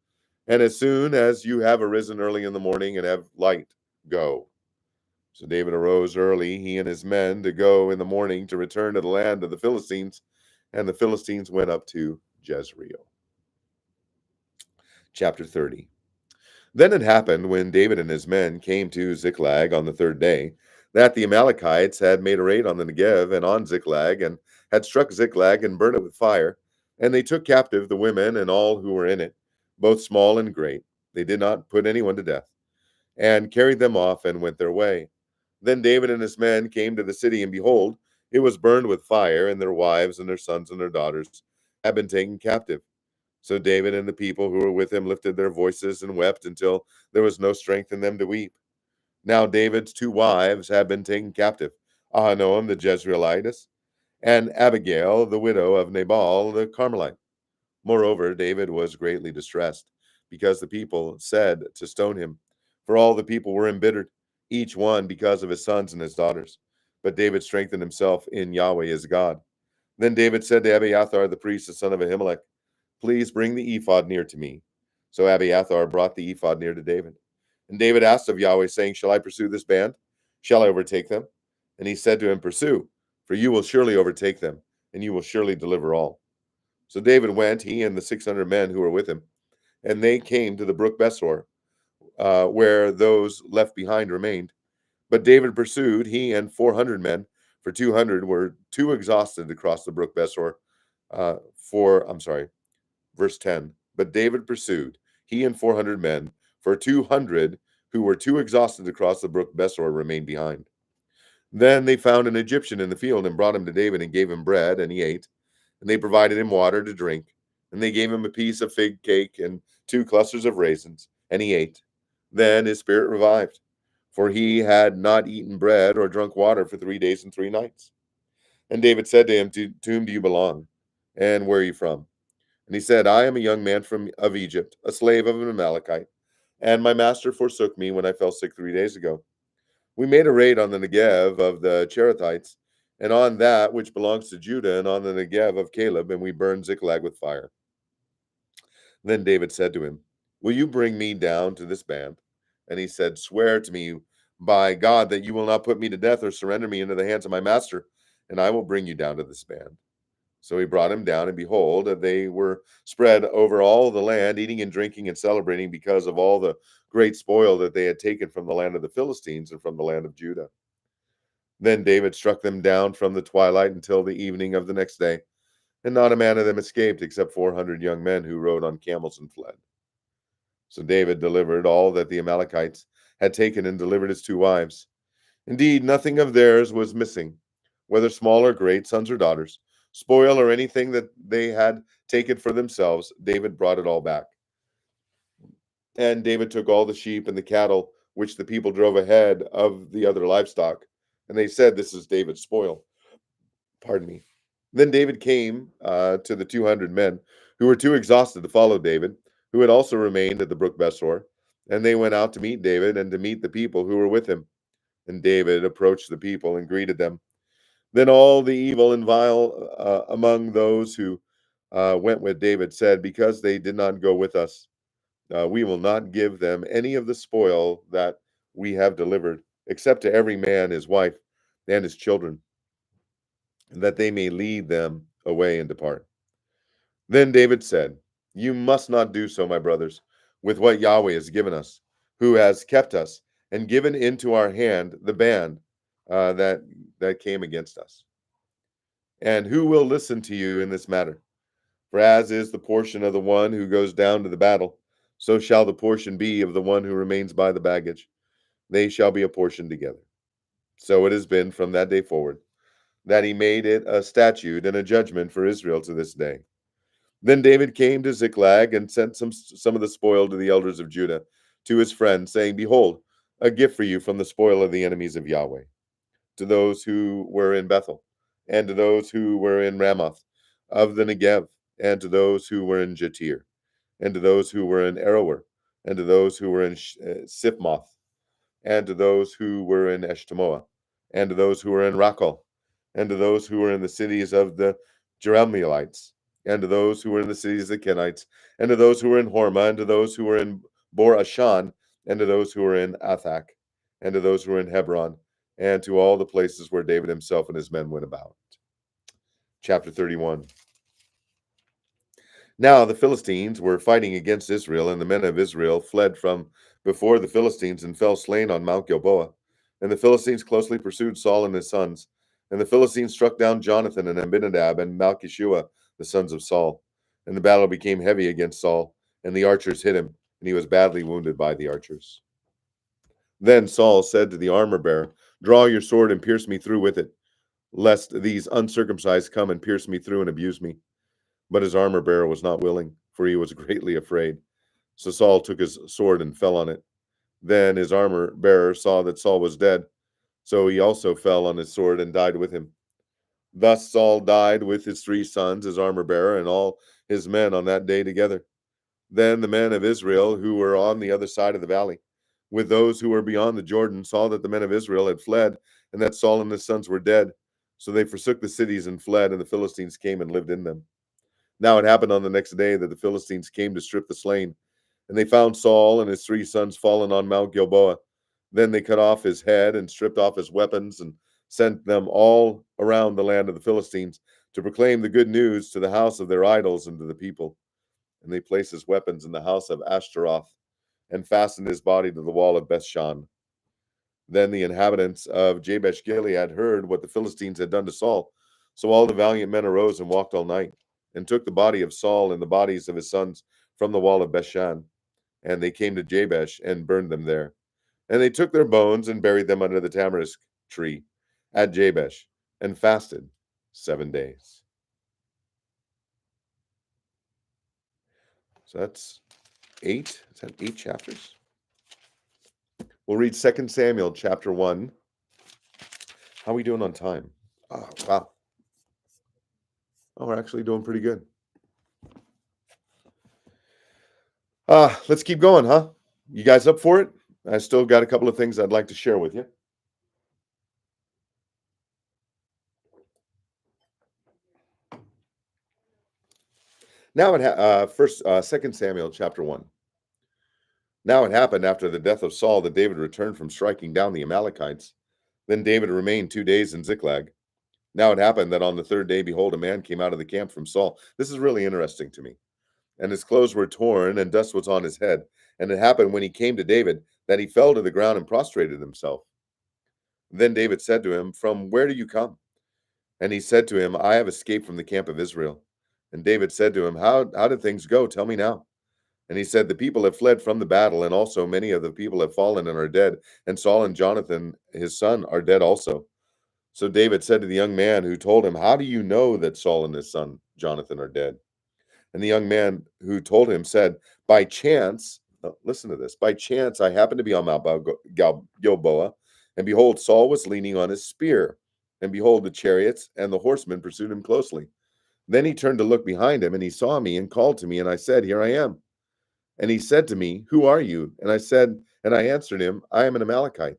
And as soon as you have arisen early in the morning and have light, go. So David arose early, he and his men, to go in the morning to return to the land of the Philistines. And the Philistines went up to Jezreel. Chapter 30. Then it happened, when David and his men came to Ziklag on the third day, that the Amalekites had made a raid on the Negev and on Ziklag, and had struck Ziklag and burned it with fire. And they took captive the women and all who were in it, both small and great. They did not put anyone to death, and carried them off and went their way. Then David and his men came to the city, and behold, it was burned with fire, and their wives and their sons and their daughters had been taken captive. So David and the people who were with him lifted their voices and wept until there was no strength in them to weep. Now David's two wives had been taken captive, Ahinoam the Jezreelitess, and Abigail the widow of Nabal the Carmelite. Moreover, David was greatly distressed, because the people said to stone him, for all the people were embittered, each one because of his sons and his daughters. But David strengthened himself in Yahweh his God. Then David said to Abiathar the priest, the son of Ahimelech, "Please bring the ephod near to me." So Abiathar brought the ephod near to David. And David asked of Yahweh, saying, "Shall I pursue this band? Shall I overtake them?" And he said to him, "Pursue, for you will surely overtake them, and you will surely deliver all." So David went, he and the 600 men who were with him, and they came to the brook Besor, where those left behind remained. But David pursued, he and 400 men, for 200 were too exhausted to cross the brook Besor. Verse 10. But David pursued, he and 400 men, for 200 who were too exhausted to cross the brook Besor remained behind. Then they found an Egyptian in the field and brought him to David and gave him bread, and he ate. And they provided him water to drink. And they gave him a piece of fig cake and 2 clusters of raisins, and he ate. Then his spirit revived, for he had not eaten bread or drunk water for 3 days and 3 nights. And David said to him, to whom do you belong? And where are you from? And he said, I am a young man of Egypt, a slave of an Amalekite, and my master forsook me when I fell sick 3 days ago. We made a raid on the Negev of the Cherethites, and on that which belongs to Judah, and on the Negev of Caleb, and we burned Ziklag with fire. Then David said to him, Will you bring me down to this band? And he said, Swear to me by God that you will not put me to death or surrender me into the hands of my master, and I will bring you down to this band. So he brought him down, and behold, they were spread over all the land, eating and drinking and celebrating because of all the great spoil that they had taken from the land of the Philistines and from the land of Judah. Then David struck them down from the twilight until the evening of the next day, and not a man of them escaped except 400 young men who rode on camels and fled. So David delivered all that the Amalekites had taken and delivered his 2 wives. Indeed, nothing of theirs was missing, whether small or great, sons or daughters, spoil or anything that they had taken for themselves. David brought it all back. And David took all the sheep and the cattle which the people drove ahead of the other livestock, and they said, This is David's spoil. Pardon me. Then David came to the 200 men who were too exhausted to follow David, who had also remained at the brook Besor, and they went out to meet David and to meet the people who were with him. And David approached the people and greeted them. Then all the evil and vile among those who went with David said, Because they did not go with us, we will not give them any of the spoil that we have delivered, except to every man his wife and his children, that they may lead them away and depart. Then David said, You must not do so, my brothers, with what Yahweh has given us, who has kept us and given into our hand the band that came against us. And who will listen to you in this matter? For as is the portion of the one who goes down to the battle, so shall the portion be of the one who remains by the baggage. They shall be apportioned together. So it has been from that day forward, that he made it a statute and a judgment for Israel to this day. Then David came to Ziklag and sent some of the spoil to the elders of Judah, to his friends, saying, Behold, a gift for you from the spoil of the enemies of Yahweh, to those who were in Bethel, and to those who were in Ramoth of the Negev, and to those who were in Jatir, and to those who were in Aroer, and to those who were in Sipmoth, and to those who were in Eshtemoa, and to those who were in Rakal, and to those who were in the cities of the Jerahmeelites, and to those who were in the cities of the Kenites, and to those who were in Hormah, and to those who were in Bor Ashan, and to those who were in Athak, and to those who were in Hebron, and to all the places where David himself and his men went about. Chapter 31. Now the Philistines were fighting against Israel, and the men of Israel fled from before the Philistines and fell slain on Mount Gilboa. And the Philistines closely pursued Saul and his sons. And the Philistines struck down Jonathan and Abinadab and Malchishua, the sons of Saul. And the battle became heavy against Saul, and the archers hit him, and he was badly wounded by the archers. Then Saul said to the armor bearer, Draw your sword and pierce me through with it, lest these uncircumcised come and pierce me through and abuse me. But his armor bearer was not willing, for he was greatly afraid. So Saul took his sword and fell on it. Then his armor bearer saw that Saul was dead, so he also fell on his sword and died with him. Thus Saul died with his 3 sons, his armor bearer, and all his men on that day together. Then the men of Israel who were on the other side of the valley with those who were beyond the Jordan, saw that the men of Israel had fled, and that Saul and his sons were dead. So they forsook the cities and fled, and the Philistines came and lived in them. Now it happened on the next day that the Philistines came to strip the slain, and they found Saul and his 3 sons fallen on Mount Gilboa. Then they cut off his head and stripped off his weapons and sent them all around the land of the Philistines to proclaim the good news to the house of their idols and to the people. And they placed his weapons in the house of Ashtaroth and fastened his body to the wall of Bethshan. Then the inhabitants of Jabesh Gilead heard what the Philistines had done to Saul. So all the valiant men arose and walked all night, and took the body of Saul and the bodies of his sons from the wall of Bethshan. And they came to Jabesh and burned them there. And they took their bones and buried them under the tamarisk tree at Jabesh, and fasted 7 days. So that's 8. Is that 8 chapters? We'll read 2 Samuel chapter 1. How are we doing on time? Oh, wow. Oh, we're actually doing pretty good. Let's keep going, huh? You guys up for it? I still got a couple of things I'd like to share with you. Now it 2 Samuel chapter 1. Now it happened after the death of Saul that David returned from striking down the Amalekites. Then David remained 2 days in Ziklag. Now it happened that on the 3rd day, behold, a man came out of the camp from Saul. This is really interesting to me. And his clothes were torn, and dust was on his head. And it happened when he came to David that he fell to the ground and prostrated himself. Then David said to him, "From where do you come?" And he said to him, "I have escaped from the camp of Israel." And David said to him, How did things go? Tell me now. And he said, "The people have fled from the battle, and also many of the people have fallen and are dead. And Saul and Jonathan, his son, are dead also." So David said to the young man who told him, "How do you know that Saul and his son Jonathan are dead?" And the young man who told him said, "By chance," listen to this, "by chance I happened to be on Mount Gilboa, and behold, Saul was leaning on his spear. And behold, the chariots and the horsemen pursued him closely. Then he turned to look behind him, and he saw me and called to me, and I said, 'Here I am.' And he said to me, 'Who are you?' And I answered him, 'I am an Amalekite.'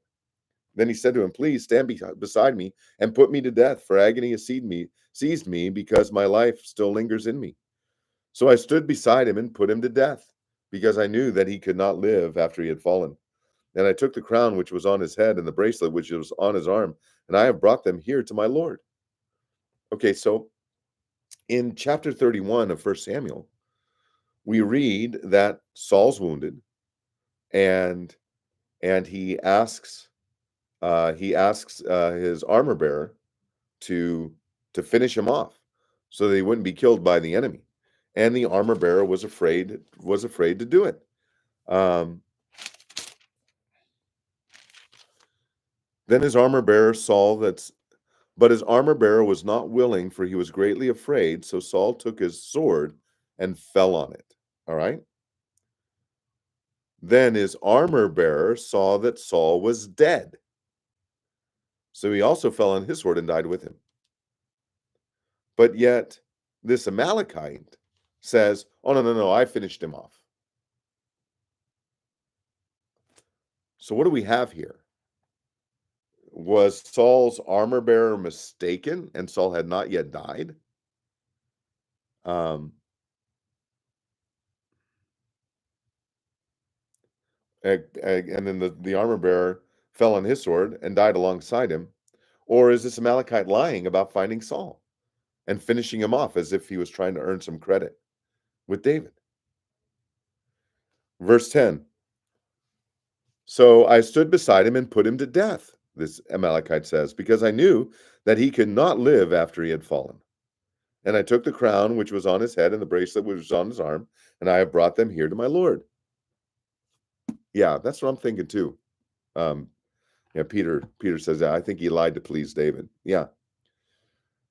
Then he said to him, 'Please stand beside me and put me to death, for agony has seized me because my life still lingers in me.' So I stood beside him and put him to death, because I knew that he could not live after he had fallen. And I took the crown which was on his head and the bracelet which was on his arm, and I have brought them here to my Lord." Okay, so in chapter 31 of 1 Samuel, we read that Saul's wounded, and he asks his armor bearer to finish him off so that he wouldn't be killed by the enemy. And the armor bearer was afraid to do it. Then his armor bearer but his armor bearer was not willing, for he was greatly afraid. So Saul took his sword and fell on it. All right. Then his armor bearer saw that Saul was dead. So he also fell on his sword and died with him. But yet this Amalekite says, "Oh, no, I finished him off." So what do we have here? Was Saul's armor bearer mistaken and Saul had not yet died? Um, and then the armor bearer fell on his sword and died alongside him? Or is this Amalekite lying about finding Saul and finishing him off as if he was trying to earn some credit with David? Verse 10. So I stood beside him and put him to death, this Amalekite says, because I knew that he could not live after he had fallen. And I took the crown which was on his head and the bracelet which was on his arm, and I have brought them here to my Lord. Yeah, that's what I'm thinking too. Yeah, Peter says that. I think he lied to please David. Yeah.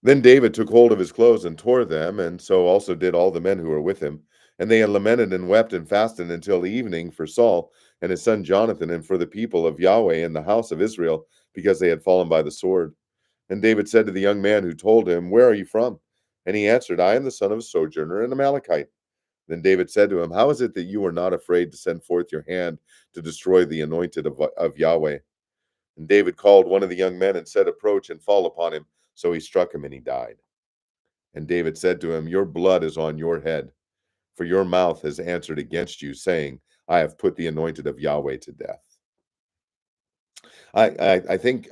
Then David took hold of his clothes and tore them, and so also did all the men who were with him. And they lamented and wept and fasted until evening for Saul and his son Jonathan, and for the people of Yahweh and the house of Israel, because they had fallen by the sword. And David said to the young man who told him, "Where are you from?" And he answered, "I am the son of a sojourner, an Amalekite." Then David said to him, "How is it that you are not afraid to send forth your hand to destroy the anointed of Yahweh?" And David called one of the young men and said, "Approach and fall upon him." So he struck him and he died. And David said to him, "Your blood is on your head, for your mouth has answered against you, saying, I have put the anointed of Yahweh to death." I think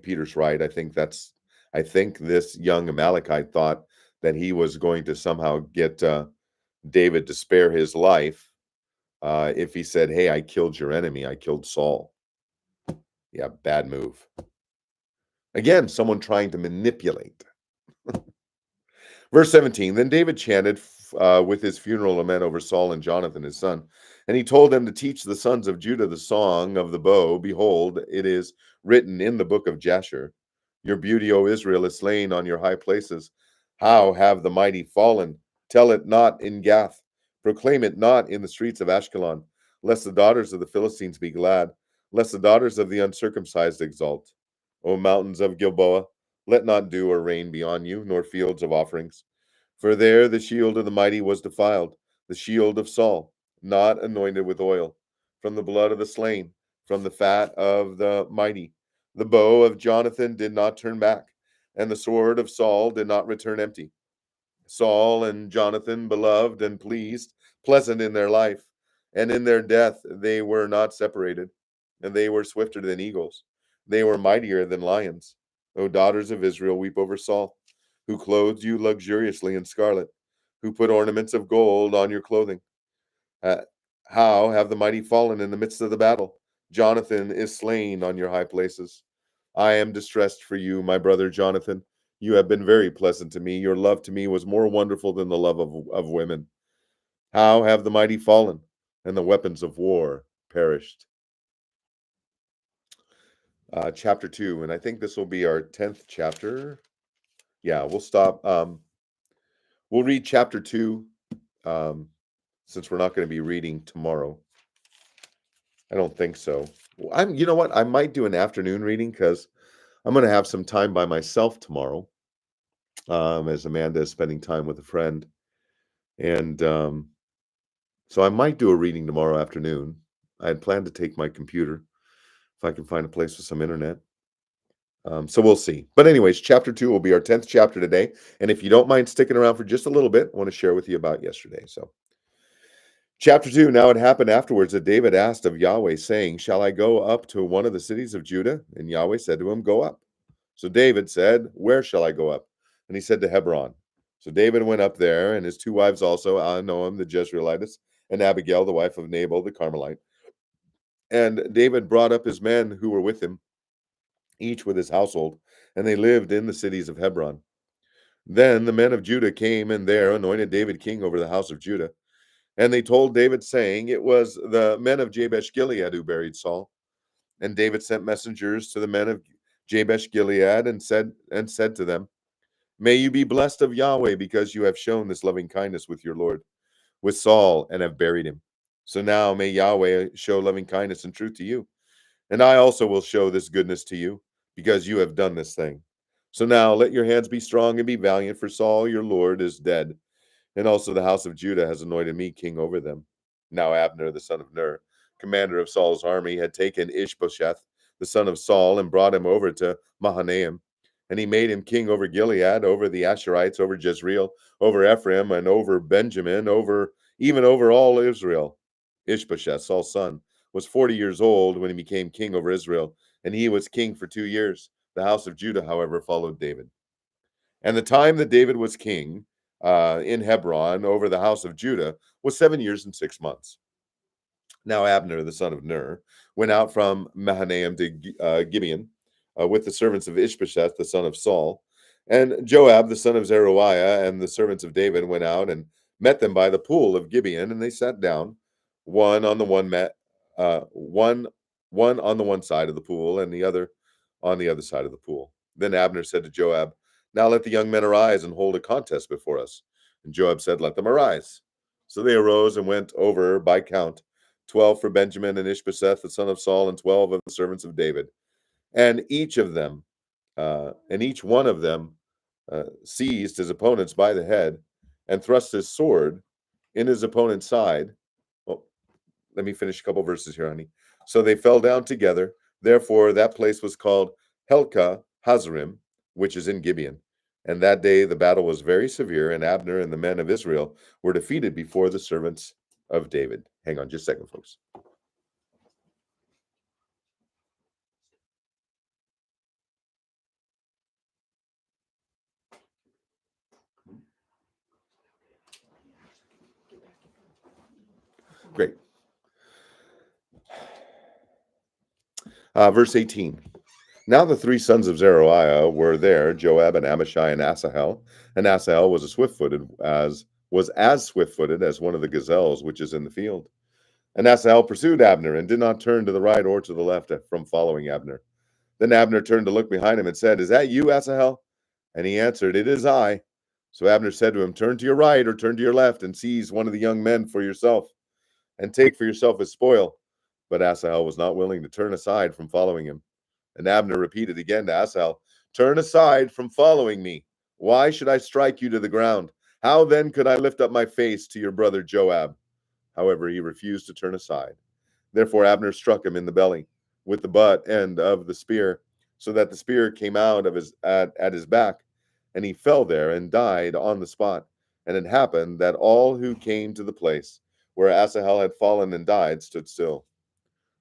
Peter's right. I think this young Amalekite thought that he was going to somehow get David to spare his life if he said, "Hey, I killed your enemy. I killed Saul." Yeah, bad move. Again, someone trying to manipulate. Verse 17, then David chanted with his funeral lament over Saul and Jonathan, his son. And he told them to teach the sons of Judah the song of the bow. Behold, it is written in the book of Jasher. Your beauty, O Israel, is slain on your high places. How have the mighty fallen? Tell it not in Gath. Proclaim it not in the streets of Ashkelon. Lest the daughters of the Philistines be glad. Lest the daughters of the uncircumcised exult. O mountains of Gilboa, let not dew or rain be on you, nor fields of offerings. For there the shield of the mighty was defiled, the shield of Saul, not anointed with oil, from the blood of the slain, from the fat of the mighty. The bow of Jonathan did not turn back, and the sword of Saul did not return empty. Saul and Jonathan, beloved and pleasant in their life, and in their death they were not separated, and they were swifter than eagles. They were mightier than lions. O daughters of Israel, weep over Saul, who clothed you luxuriously in scarlet, who put ornaments of gold on your clothing. Uh, how have the mighty fallen in the midst of the battle? Jonathan is slain on your high places. I am distressed for you, my brother Jonathan. You have been very pleasant to me. Your love to me was more wonderful than the love of women. How have the mighty fallen, and the weapons of war perished? Chapter 2, and I think this will be our 10th chapter. Yeah, we'll stop. We'll read chapter 2 since we're not going to be reading tomorrow. I don't think so. You know what? I might do an afternoon reading because I'm going to have some time by myself tomorrow, as Amanda is spending time with a friend. And so I might do a reading tomorrow afternoon. I had planned to take my computer if I can find a place with some internet. So we'll see. But anyways, chapter 2 will be our 10th chapter today. And if you don't mind sticking around for just a little bit, I want to share with you about yesterday. So chapter 2, now it happened afterwards that David asked of Yahweh, saying, shall I go up to one of the cities of Judah? And Yahweh said to him, go up. So David said, where shall I go up? And he said, to Hebron. So David went up there, and his two wives also, Ahinoam the Jezreelitess, and Abigail, the wife of Nabal the Carmelite. And David brought up his men who were with him, each with his household, and they lived in the cities of Hebron. Then the men of Judah came and there anointed David king over the house of Judah. And they told David, saying, it was the men of Jabesh Gilead who buried Saul. And David sent messengers to the men of Jabesh Gilead and said to them, may you be blessed of Yahweh, because you have shown this loving kindness with your Lord, with Saul, and have buried him. So now may Yahweh show loving kindness and truth to you. And I also will show this goodness to you, because you have done this thing. So now let your hands be strong and be valiant, for Saul your Lord is dead, and also the house of Judah has anointed me king over them. Now Abner, the son of Ner, commander of Saul's army, had taken Ishbosheth, the son of Saul, and brought him over to Mahanaim. And he made him king over Gilead, over the Asherites, over Jezreel, over Ephraim, and over Benjamin, even over all Israel. Ishbosheth, Saul's son, was 40 years old when he became king over Israel, and he was king for 2 years. The house of Judah, however, followed David. And the time that David was king in Hebron over the house of Judah was 7 years and 6 months. Now Abner, the son of Ner, went out from Mahanaim to Gibeon with the servants of Ishbosheth, the son of Saul. And Joab, the son of Zeruiah, and the servants of David went out and met them by the pool of Gibeon, and they sat down, one on the one side of the pool, and the other on the other side of the pool. Then Abner said to Joab, now let the young men arise and hold a contest before us. And Joab said, let them arise. So they arose and went over by count, 12 for Benjamin and Ishbosheth, the son of Saul, and 12 of the servants of David. And each one of them seized his opponents by the head and thrust his sword in his opponent's side. Well, let me finish a couple verses here, honey. So they fell down together. Therefore, that place was called Helka Hazrim, which is in Gibeon. And that day the battle was very severe, and Abner and the men of Israel were defeated before the servants of David. Hang on just a second, folks. Great. Verse 18. Now the three sons of Zeruiah were there, Joab and Abishai and Asahel. And Asahel was as swift-footed as one of the gazelles which is in the field. And Asahel pursued Abner and did not turn to the right or to the left from following Abner. Then Abner turned to look behind him and said, "Is that you, Asahel?" And he answered, "It is I." So Abner said to him, "Turn to your right or turn to your left and seize one of the young men for yourself and take for yourself his spoil." But Asahel was not willing to turn aside from following him. And Abner repeated again to Asahel, "Turn aside from following me. Why should I strike you to the ground? How then could I lift up my face to your brother Joab?" However, he refused to turn aside. Therefore Abner struck him in the belly with the butt end of the spear, so that the spear came out of at his back, and he fell there and died on the spot. And it happened that all who came to the place where Asahel had fallen and died stood still.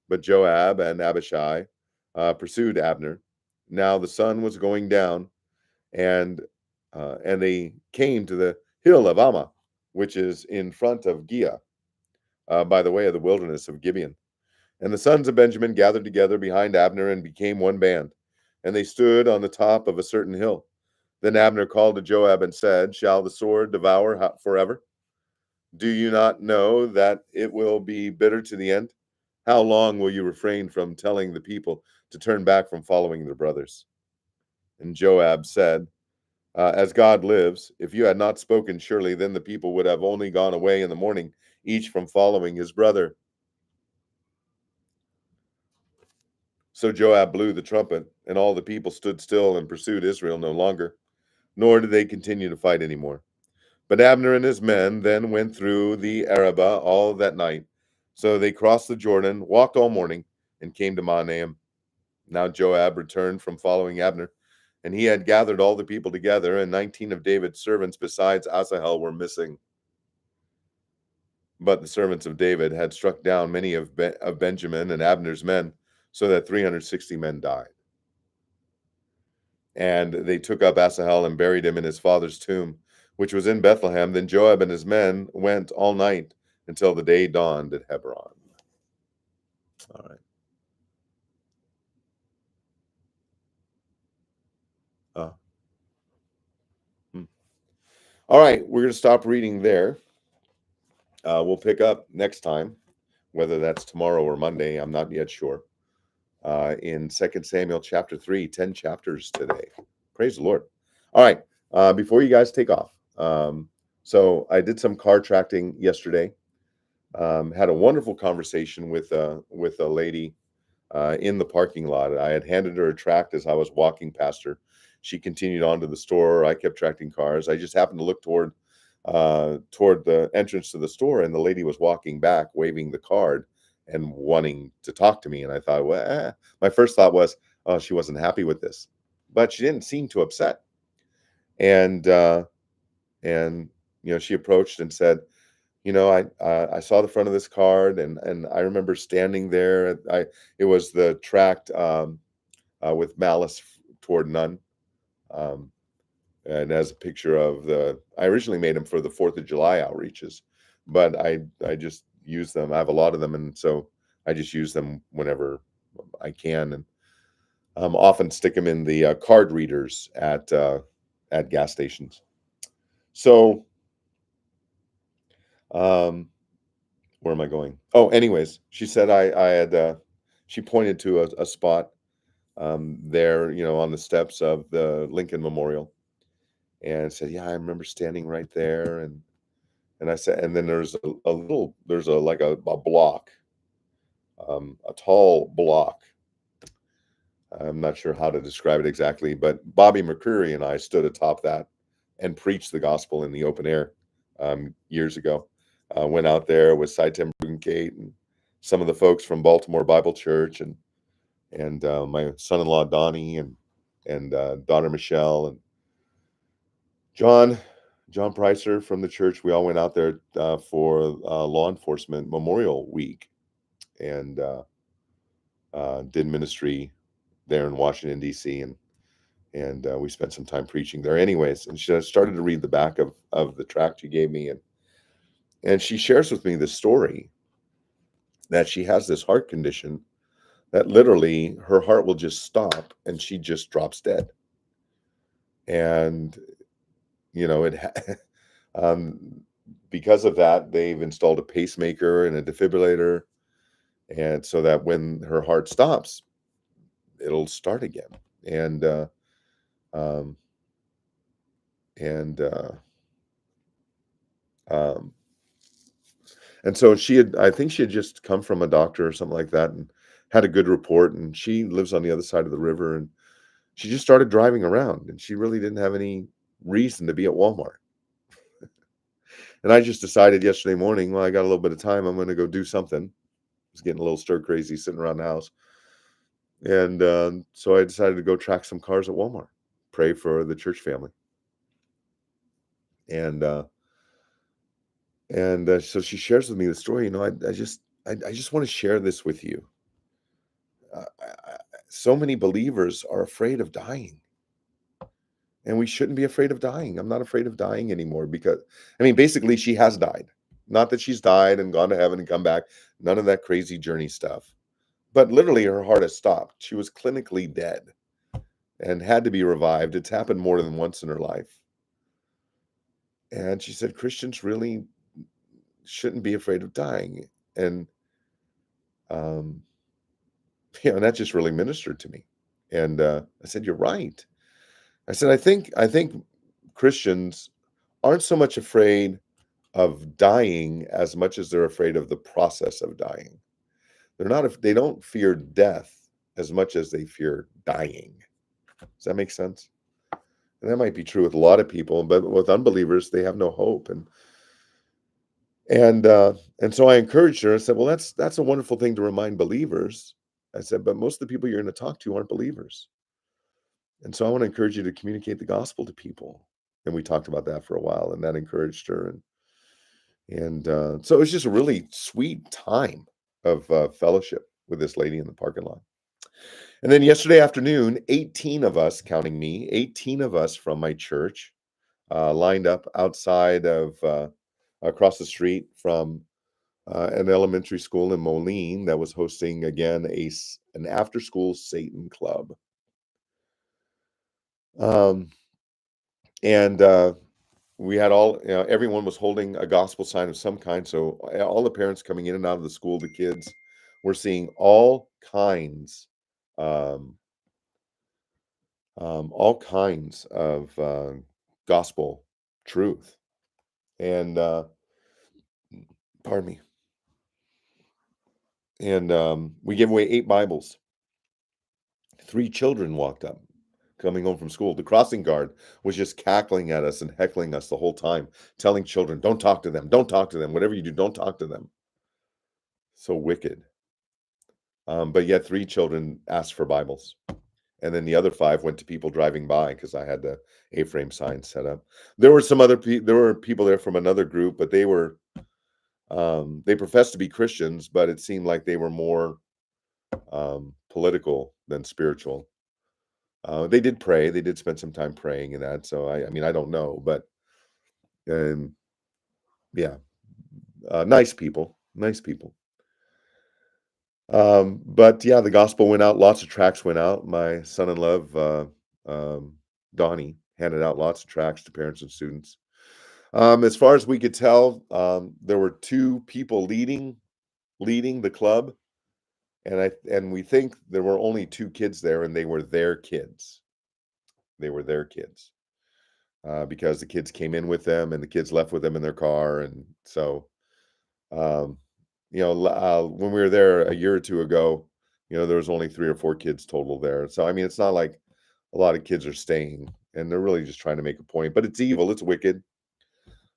But Joab and Abishai pursued Abner. Now the sun was going down, and they came to the hill of Ammah, which is in front of Giah, by the way of the wilderness of Gibeon. And the sons of Benjamin gathered together behind Abner and became one band, and they stood on the top of a certain hill. Then Abner called to Joab and said, "Shall the sword devour forever? Do you not know that it will be bitter to the end? How long will you refrain from telling the people to turn back from following their brothers?" And Joab said, "As God lives, if you had not spoken, surely then the people would have only gone away in the morning, each from following his brother." So Joab blew the trumpet, and all the people stood still and pursued Israel no longer, nor did they continue to fight any more. But Abner and his men then went through the Arabah all that night. So they crossed the Jordan, walked all morning, and came to Mahanaim. Now Joab returned from following Abner, and he had gathered all the people together, and 19 of David's servants besides Asahel were missing. But the servants of David had struck down many of Benjamin and Abner's men, so that 360 men died. And they took up Asahel and buried him in his father's tomb, which was in Bethlehem. Then Joab and his men went all night until the day dawned at Hebron. All right. Uh, hmm. All right, we're going to stop reading there. We'll pick up next time, whether that's tomorrow or Monday. I'm not yet sure. In 2 Samuel chapter 3, 10 chapters today. Praise the Lord. All right, before you guys take off, so I did some car tracting yesterday. Had a wonderful conversation with a lady in the parking lot. I had handed her a tract as I was walking past her. She continued on to the store. I kept tracking cars. I just happened to look toward the entrance to the store, and the lady was walking back, waving the card and wanting to talk to me. And I thought, well, my first thought was, oh, she wasn't happy with this, but she didn't seem too upset. And she approached and said, I saw the front of this card, and I remember standing there. It was the tract with malice toward none, and as a picture of I originally made them for the 4th of July outreaches, but I just use them. I have a lot of them, and so I just use them whenever I can, and often stick them in the card readers at gas stations. So, where am I going? Oh, anyways, she said I had. She pointed to a spot there, on the steps of the Lincoln Memorial, and said, "Yeah, I remember standing right there." And I said, and then there's a block, a tall block. I'm not sure how to describe it exactly, but Bobby McCreary and I stood atop that and preached the gospel in the open air. years ago. Went out there with Cy Ten Kate and some of the folks from Baltimore Bible Church, and my son-in-law Donnie, and daughter Michelle, and John John Pricer from the church. We all went out there for Law Enforcement Memorial Week, and did ministry there in Washington D.C. and we spent some time preaching there, anyways. And she started to read the back of the tract you gave me, and she shares with me this story that she has this heart condition that literally her heart will just stop and she just drops dead. And it um, because of that, they've installed a pacemaker and a defibrillator, and so that when her heart stops, it'll start again. And um, and um, and so I think she had just come from a doctor or something like that, and had a good report. And she lives on the other side of the river, and she just started driving around, and she really didn't have any reason to be at Walmart. And I just decided yesterday morning, well, I got a little bit of time, I'm going to go do something. I was getting a little stir crazy sitting around the house. And so I decided to go track some cars at Walmart, pray for the church family. And so she shares with me the story. I just want to share this with you. So many believers are afraid of dying, and we shouldn't be afraid of dying. I'm not afraid of dying anymore, because, basically she has died. Not that she's died and gone to heaven and come back. None of that crazy journey stuff. But literally her heart has stopped. She was clinically dead and had to be revived. It's happened more than once in her life. And she said Christians really shouldn't be afraid of dying. And and that just really ministered to me. And I said, you're right. I said, I think Christians aren't so much afraid of dying as much as they're afraid of the process of dying. They don't fear death as much as they fear dying. Does that make sense? And that might be true with a lot of people, but with unbelievers, they have no hope. And so I encouraged her. I said, well, that's a wonderful thing to remind believers. I said, but most of the people you're going to talk to aren't believers. And so I want to encourage you to communicate the gospel to people. And we talked about that for a while, and that encouraged her. And so it was just a really sweet time of fellowship with this lady in the parking lot. And then yesterday afternoon, 18 of us, counting me, 18 of us from my church lined up outside of across the street from an elementary school in Moline that was hosting, again, an after-school Satan club. And we had everyone was holding a gospel sign of some kind. So all the parents coming in and out of the school, the kids, were seeing all kinds of gospel truth. And pardon me. And we gave away 8 Bibles. 3 children walked up coming home from school. The crossing guard was just cackling at us and heckling us the whole time, telling children, don't talk to them, don't talk to them. Whatever you do, don't talk to them. So wicked. But yet 3 children asked for Bibles. And then the other 5 went to people driving by, because I had the A-frame sign set up. There were some other there were people there from another group, but they professed to be Christians, but it seemed like they were more political than spiritual. They did pray. They did spend some time praying and that. So I don't know, but yeah, nice people, nice people. But yeah, the gospel went out. Lots of tracts went out. My son-in-law, Donnie, handed out lots of tracts to parents and students. As far as we could tell, there were 2 people leading the club, and we think there were only 2 kids there, and they were their kids. They were their kids, because the kids came in with them, and the kids left with them in their car, and so when we were there a year or 2 ago, there was only 3 or 4 kids total there. So it's not like a lot of kids are staying, and they're really just trying to make a point. But it's evil, it's wicked.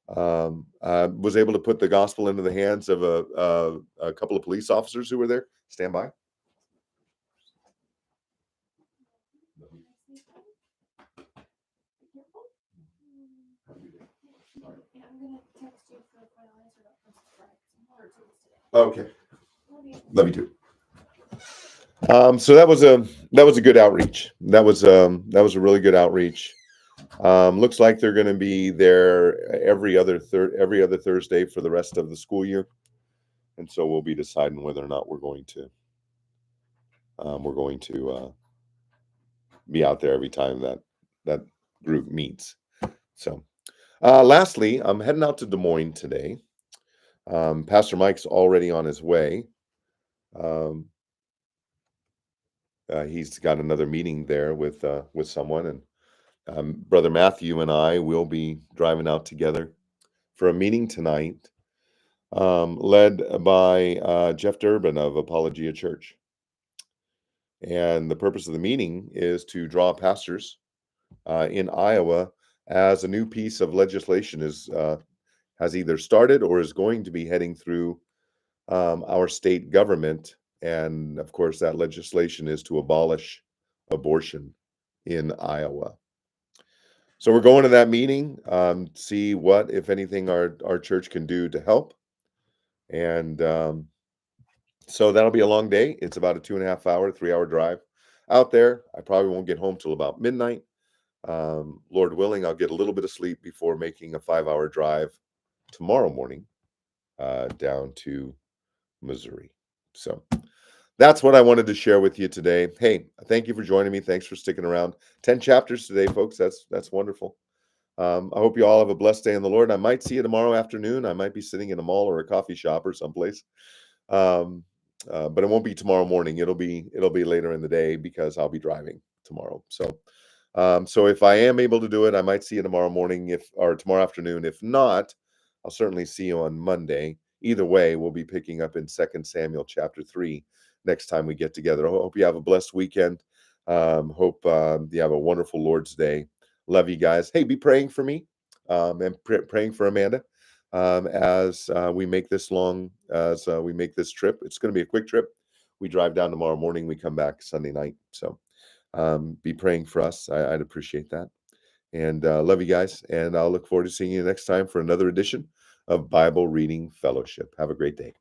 Was able to put the gospel into the hands of a couple of police officers who were there. Stand by. Okay, love you too. So that was a good outreach. That was a really good outreach. Looks like they're going to be there every other Thursday for the rest of the school year, and so we'll be deciding whether or not we're going to be out there every time that group meets. So, lastly, I'm heading out to Des Moines today. Pastor Mike's already on his way. Um, he's got another meeting there with someone, and Brother Matthew and I will be driving out together for a meeting tonight, led by Jeff Durbin of Apologia Church. And the purpose of the meeting is to draw pastors in Iowa, as a new piece of legislation has either started or is going to be heading through our state government. And of course, that legislation is to abolish abortion in Iowa. So we're going to that meeting, see what, if anything, our church can do to help. And so that'll be a long day. It's about a 2.5 hour, 3 hour drive out there. I probably won't get home till about midnight. Lord willing, I'll get a little bit of sleep before making a 5 hour drive tomorrow morning down to Missouri. So that's what I wanted to share with you today. Hey, thank you for joining me. Thanks for sticking around. 10 chapters today, folks. That's wonderful. I hope you all have a blessed day in the Lord. I might see you tomorrow afternoon. I might be sitting in a mall or a coffee shop or someplace. But it won't be tomorrow morning. It'll be later in the day because I'll be driving tomorrow. So if I am able to do it, I might see you tomorrow morning or tomorrow afternoon. If not, I'll certainly see you on Monday. Either way, we'll be picking up in 2 Samuel chapter 3 next time we get together. I hope you have a blessed weekend. Hope you have a wonderful Lord's Day. Love you guys. Hey, be praying for me and praying for Amanda as we make this trip. It's going to be a quick trip. We drive down tomorrow morning. We come back Sunday night. So be praying for us. I'd appreciate that. And love you guys. And I'll look forward to seeing you next time for another edition of Bible Reading Fellowship. Have a great day.